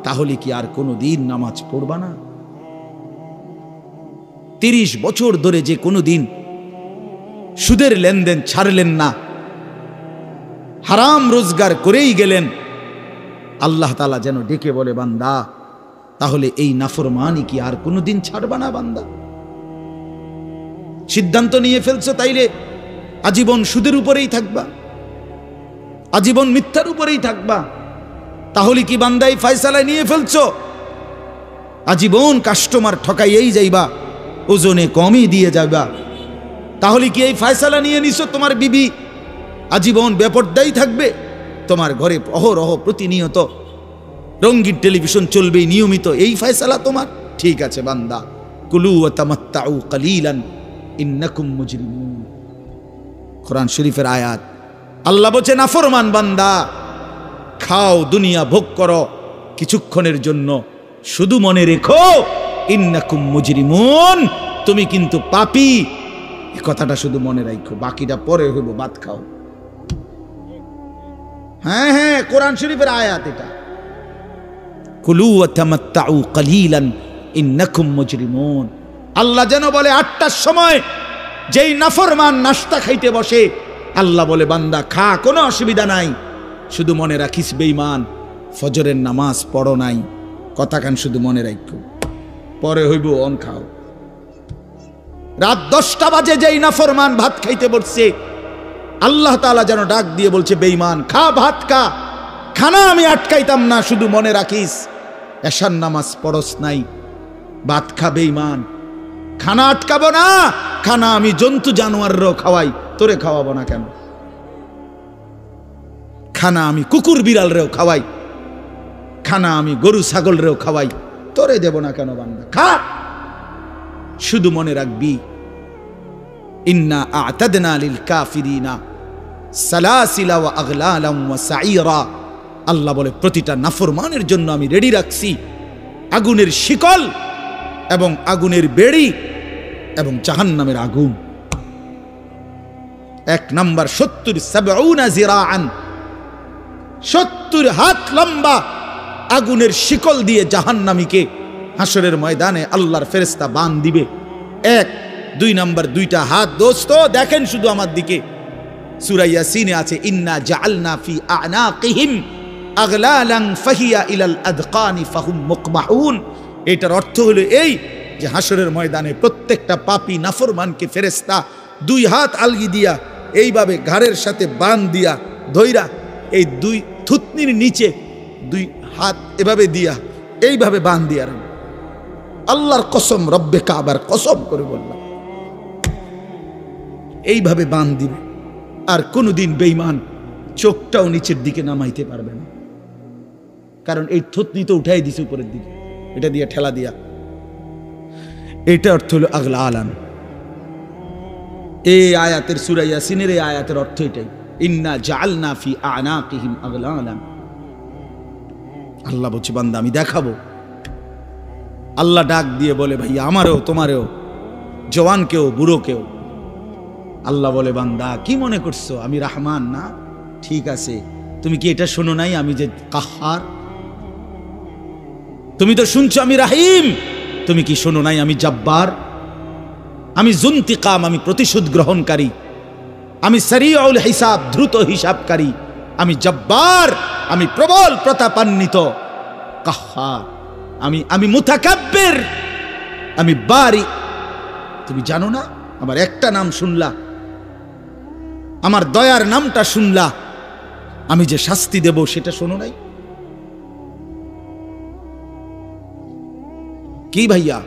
A: তাহলে কি আর কোনো দিন নামাজ পড়বা না? 30 বছর ধরে যে কোনো দিন সুদের লেনদেন ছাড়লেন না, হারাম রোজগার করেই গেলেন, আল্লাহ তাআলা যেন ডেকে বলে, বান্দা, তাহলে এই নাফরমানি কি আর কোনোদিন ছাড়বা না বান্দা? সিদ্ধান্ত নিয়ে ফেলছো তাইলে আজীবন সুদের উপরেই থাকবা, আজীবন মিথ্যার উপরেই থাকবা। তাহলে কি বান্দা এই ফয়সালা নিয়ে ফেলছো, আজীবন কাস্টমার ঠকাইয়েই যাইবা, ওজনে কমই দিয়ে যাবা? তাহলে কি এই ফয়সালা নিয়ে নিছো তোমার বিবি আজীবন বেপরদাই থাকবে? তোমার ঘরে অহরহ প্রতিনিয়ত রঙিন টেলিভিশন চলবে নিয়মিত, এই ফয়সালা তোমার? ঠিক আছে বান্দা, কুলু ওয়া তামাত্তাউ কালিলান ইন্নাকুম মুজরিমুন। কোরআন শরীফের আয়াত। আল্লাহ বলছে, নাফরমান বান্দা, খাও, দুনিয়া ভোগ করো কিছুক্ষণের জন্য, শুধু মনে রেখো ইন্নাকুম মুজরিমুন, তুমি কিন্তু পাপী। এই কথাটা শুধু মনে রাখো, বাকিটা পরে হইব, ভাত খাও। হ্যাঁ হ্যাঁ, কোরআন শরীফের আয়াত এটা। কুলু ওয়া তামাত্তাউ কালিলান ইন্নাকুম মুজরিমুন। আল্লাহ যেন বলে 8টার সময় যেই নাফরমান নাস্তা খাইতে বসে, আল্লাহ বলে, বান্দা খা, কোনো অসুবিধা নাই, শুধু মনে রাখিস বেঈমান, ফজরের নামাজ পড়ো নাই। কথাখান শুধু মনে রাখো, পরে হইব, অন খাও। রাত 10টা বাজে যেই নাফরমান ভাত খাইতে বসছে, আল্লাহ তাআলা যেন ডাক দিয়ে বলছে, বেঈমান খা, ভাত খা, খানা আমি আটকাইতাম না, শুধু মনে রাখিস এশার নামাজ পড়স নাই, ভাত খা বেঈমান, খানা আটকাবো না, খানা আমি জন্তু জানোয়ারও খাওয়াই, তোরে খাওয়াবো না কেন? খানা আমি কুকুর বিড়ালরেও খাওয়াই, খানা আমি গরু ছাগলরেও খাওয়াই, তোরে দেব না কেন বান্দা? খা, শুধু মনে রাখবি ইন্না আ'তাদনা লিল কাফিরিনা সালাসিলা ওয়া আগলালাম ওয়া সাইরা। আল্লাহ বলে প্রতিটা নাফরমানের জন্য আমি রেডি রাখছি আগুনের শিকল এবং আগুনের বেড়ি এবং জাহান্নামের আগুন। এক নাম্বার 70 জিরাআন, 70 হাত লম্বা আগুনের শিকল দিয়ে জাহান্নামীকে হাসরের ময়দানে আল্লাহর ফেরেশতা বান দিবে। 1 2 নাম্বার 2টা হাত। দোস্ত দেখেন শুধু আমার দিকে, সূরা ইয়াসিনে আছে ইন্না জাআলনা ফি আ'নাকিহিম আগলালান ফাহিয়া ইলাল আদকানি ফাহুম মুকমাহুন। এটার অর্থ হলো এই যে হাসরের ময়দানে প্রত্যেকটা পাপী নাফরমানকে ফেরেশতা 2 হাত আলগি দিয়া এইভাবে ঘাড়ের সাথে বান দিয়া ধইরা এই 2 থুতনির নিচে 2 হাত এভাবে দিয়া এইভাবে বান দিয়া রাখবে। আল্লাহর কসম, রব্বে কাবার কসম করে বললাম, এইভাবে বান দিবে। আর কোনদিন বেঈমান চোখটাও নিচের দিকে নামাইতে পারবে না, কারণ এই থুতনি তো উঠাই দিছে উপরের দিকে, এটা দিয়ে ঠেলা দিয়া। এটা অর্থ হলো আগলালান। এই আয়াতের সূরা ইয়াসিনের এই আয়াতের অর্থ এটাই, ইন্না জাআলনা ফি আ'নাকিহিম আগলালান। আল্লাহ বলছে বান্দা আমি দেখাবো। আল্লাহ ডাক দিয়ে বলে ভাই আমারও তোমারও, জওয়ানকেও বুড়োকেও। আল্লাহ বলে বান্দা কি মনে করছো আমি রহমান না? ঠিক আছে, তুমি কি এটা শোনো নাই আমি যে কাহার? তুমি তো শুনছো আমি রাহিম, তুমি কি শোনো নাই আমি জব্বার? আমি যুনতিকাম, আমি প্রতিশোধ গ্রহণকারী। আমি সারিউল হিসাব, দ্রুত হিসাবকারী। আমি জব্বার, আমি প্রবল প্রতাপান্বিত। কাহার, আমি মুতাকাব্বির, আমি বারি। তুমি জানো না আমার একটা নাম শুনলা, আমার দয়ার নামটা শুনলা, আমি যে শাস্তি দেব সেটা শোনো নাই? কি ভাইয়া,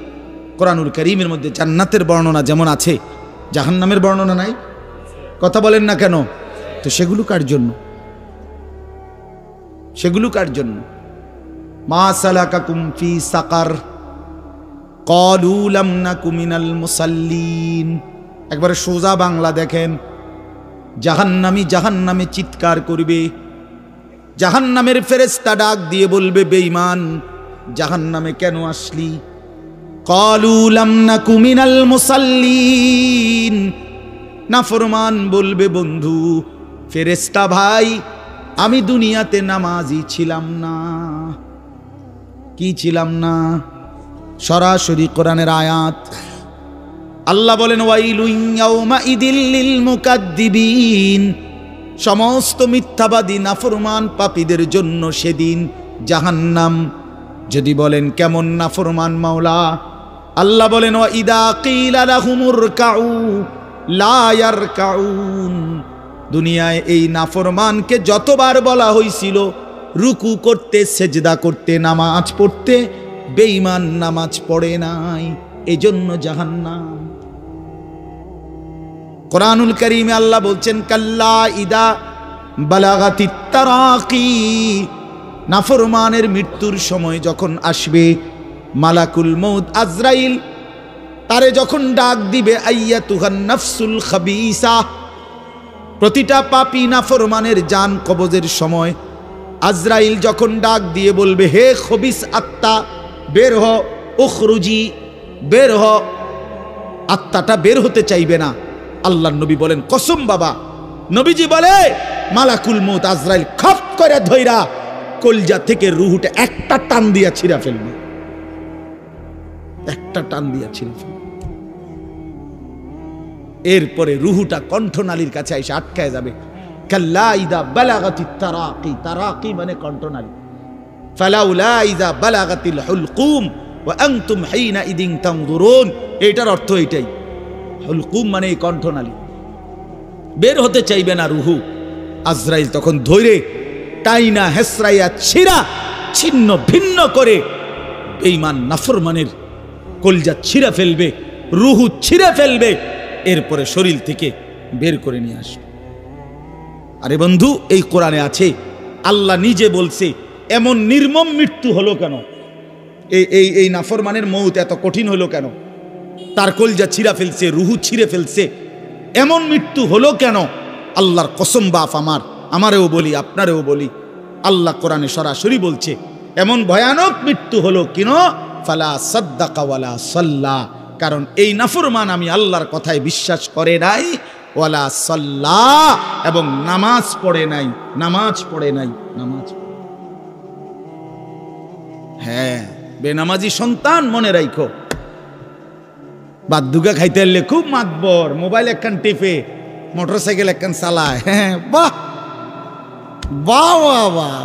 A: কোরআনুল কারীমের মধ্যে জান্নাতের বর্ণনা যেমন আছে, জাহান্নামের বর্ণনা নাই? কথা বলেন না কেন? তো সেগুলো কার জন্য? সেগুলো কার জন্য? মা সালাকাকুম ফি সাকার ক্বালু লাম নাকু মিনাল মুসাল্লিন। একবারে সোজা বাংলা দেখেন, জাহান্নামী জাহান্নামে চিৎকার করবে, জাহান্নামের ফেরেশতা ডাক দিয়ে বলবে বেঈমান জাহান্নামে কেন আসলি? ক্বালু লাম নাকু মিনাল মুসাল্লিন। নাফরমান বলবে বন্ধু ফেরেশতা ভাই আমি দুনিয়াতে নামাজি ছিলাম না। কি ছিলাম না? সরাসরি কোরআনের আয়াত। আল্লাহ বলেন ওয়াইলুন ইয়াউমাইদিল লিল মুকাদ্দিবিন। সমস্ত মিথ্যাবাদী নাফরমান পাপীদের জন্য সেদিন জাহান্নাম। যদি বলেন কেমন নাফরমান মাওলা? আল্লাহ বলেন ওয়া ইদা কিলা লাহুমুর কাউ লা ইয়ারকাউন। দুনিয়ায় এই নাফরমানকে যতবার বলা হয়েছিল রুকু করতে, সেজদা করতে, নামাজ পড়তে, বেঈমান নামাজ পড়ে নাই, এজন্য জাহান্নাম। কোরআনুল কারীমে আল্লাহ বলছেন কাল্লা ইদা বালাগাতিত তারাকি। নাফরমানের মৃত্যুর সময় যখন আসবে, মালাকুল মউত আজরাইল তারে যখন ডাক দিবে আইয়াতুহান নাফসুল খাবিসা। প্রতিটা পাপী নাফরমানের জান কবজের সময় আজরাইল যখন ডাক দিয়ে বলবে হে খবিস আত্মা বের হ, উখরুজি, বের হ। আত্মাটা বের হতে চাইবে না। আল্লাহর নবী বলেন কসম বাবা, নবীজি বলে মালাকুল মউত আজরাইল খপ করে ধইরা কলজা থেকে রুহুটা একটা টান দিয়া ছিঁড়া ফেলবে, একটা টান দিয়া ছিঁড়া ফেলবে। এরপরে রুহুটা কণ্ঠনালীর কাছে এসে আটকায় যাবে। কাল্লা ইদা বালাগাতিত তারাকি। তারাকি মানে কণ্ঠনালী। ফালাউলা ইদা বালাগাতিল হুলকুম ওয়া আনতুম হিনা ইদিন তানজুরুন। এটার অর্থ এটাই। হুলকুম মানে এই কণ্ঠনালী, বের হতে চাইবে না রুহু। আজরাইল তখন ধৈরে টাইনা হেসরাইয়া ছিঁড়া ছিন্ন ভিন্ন করে বেঈমান নাফরমানের কলজা ছিঁড়া ফেলবে, রুহু ছিঁড়ে ফেলবে, এরপরে শরীর থেকে বের করে নিয়ে আসবে। আরে বন্ধু, এই কোরআনে আছে, আল্লাহ নিজে বলছে এমন নির্মম মৃত্যু হলো কেন? এই নাফরমানের মউত এত কঠিন হলো কেন? তার কলজা ছিঁড়া ফেলছে, রুহু ছিঁড়ে ফেলছে। এমন মৃত্যু হলো কেন? আল্লাহর কসম বাপ আমারেও বলি, আপনারেও বলি, আল্লাহ কোরআনে সরাসরি বলছে এমন ভয়ানক মৃত্যু হলো কেন? ফালা সাদ্দাকা ওয়ালা সাল্লা, কারণ এই নাফরমান আমি আল্লাহর কথায় বিশ্বাস করে নাই, ওয়ালা সাল্লা, এবং নামাজ পড়ে নাই। হ্যাঁ, বেনামাজি সন্তান মনে রাখো, বাদ্দুকা খাইতে এলে খুব মাতবর, মোবাইল একখান টিপে, মোটরসাইকেল একখান চালায়। হ্যাঁ, বাহ বাহ বাহ বাহ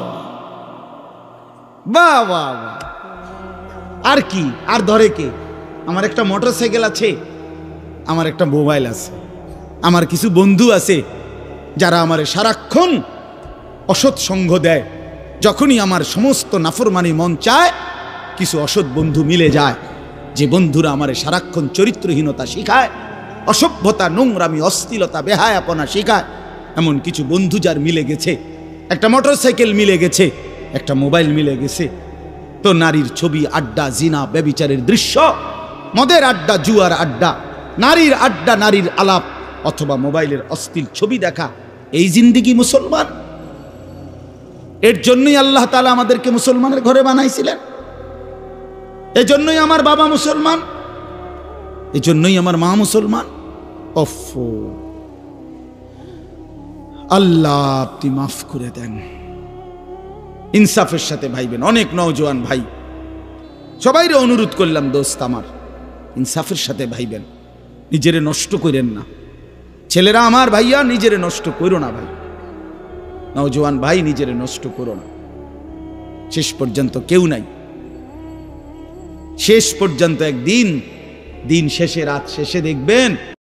A: বাহ বাহ বাহ। আর কি, আর ধরে কে? আমার একটা মোটরসাইকেল আছে, আমার একটা মোবাইল আছে, আমার কিছু বন্ধু আছে যারা আমার সারাক্ষণ অসৎ সঙ্গ দেয়। যখনই আমার সমস্ত নাফরমানি মন চায়, কিছু অসৎ বন্ধু মিলে যায়, যে বন্ধুরা আমার সারাক্ষণ চরিত্রহীনতা শিখায়, অসভ্যতা, নোংরামি, অশ্লীলতা, বেহায়াপনা শিখায়। এমন কিছু বন্ধু যার মিলে গেছে, একটা মোটরসাইকেল মিলে গেছে, একটা মোবাইল মিলে গেছে, তো নারীর ছবি, আড্ডা, জিনা, ব্যভিচারের দৃশ্য, মদের আড্ডা, জুয়ার আড্ডা, নারীর আড্ডা, নারীর আলাপ, অথবা মোবাইলের অশ্লীল ছবি দেখা, এই জিন্দিগি মুসলমান? এর জন্যই আল্লাহ তাআলা আমাদেরকে মুসলমানের ঘরে বানাইছিলেন। এজন্যই আমার বাবা মুসলমান, এজন্যই আমার মা মুসলমান। আল্লাহ আপনি মাফ করে দেন। ইনসাফের সাথে ভাইবেন। অনেক নওজোয়ান ভাই, সবাইরে অনুরোধ করলাম, দোস্ত আমার, ইনসাফের সাথে ভাইবেন, নিজেরে নষ্ট করেন না। ছেলেরা আমার, ভাইয়া, নিজেরে নষ্ট করো না ভাই, নওজোয়ান ভাই, নিজেরে নষ্ট করো না। শেষ পর্যন্ত কেউ নাই, শেষ পর্যন্ত একদিন, দিন শেষে, রাত শেষে দেখবেন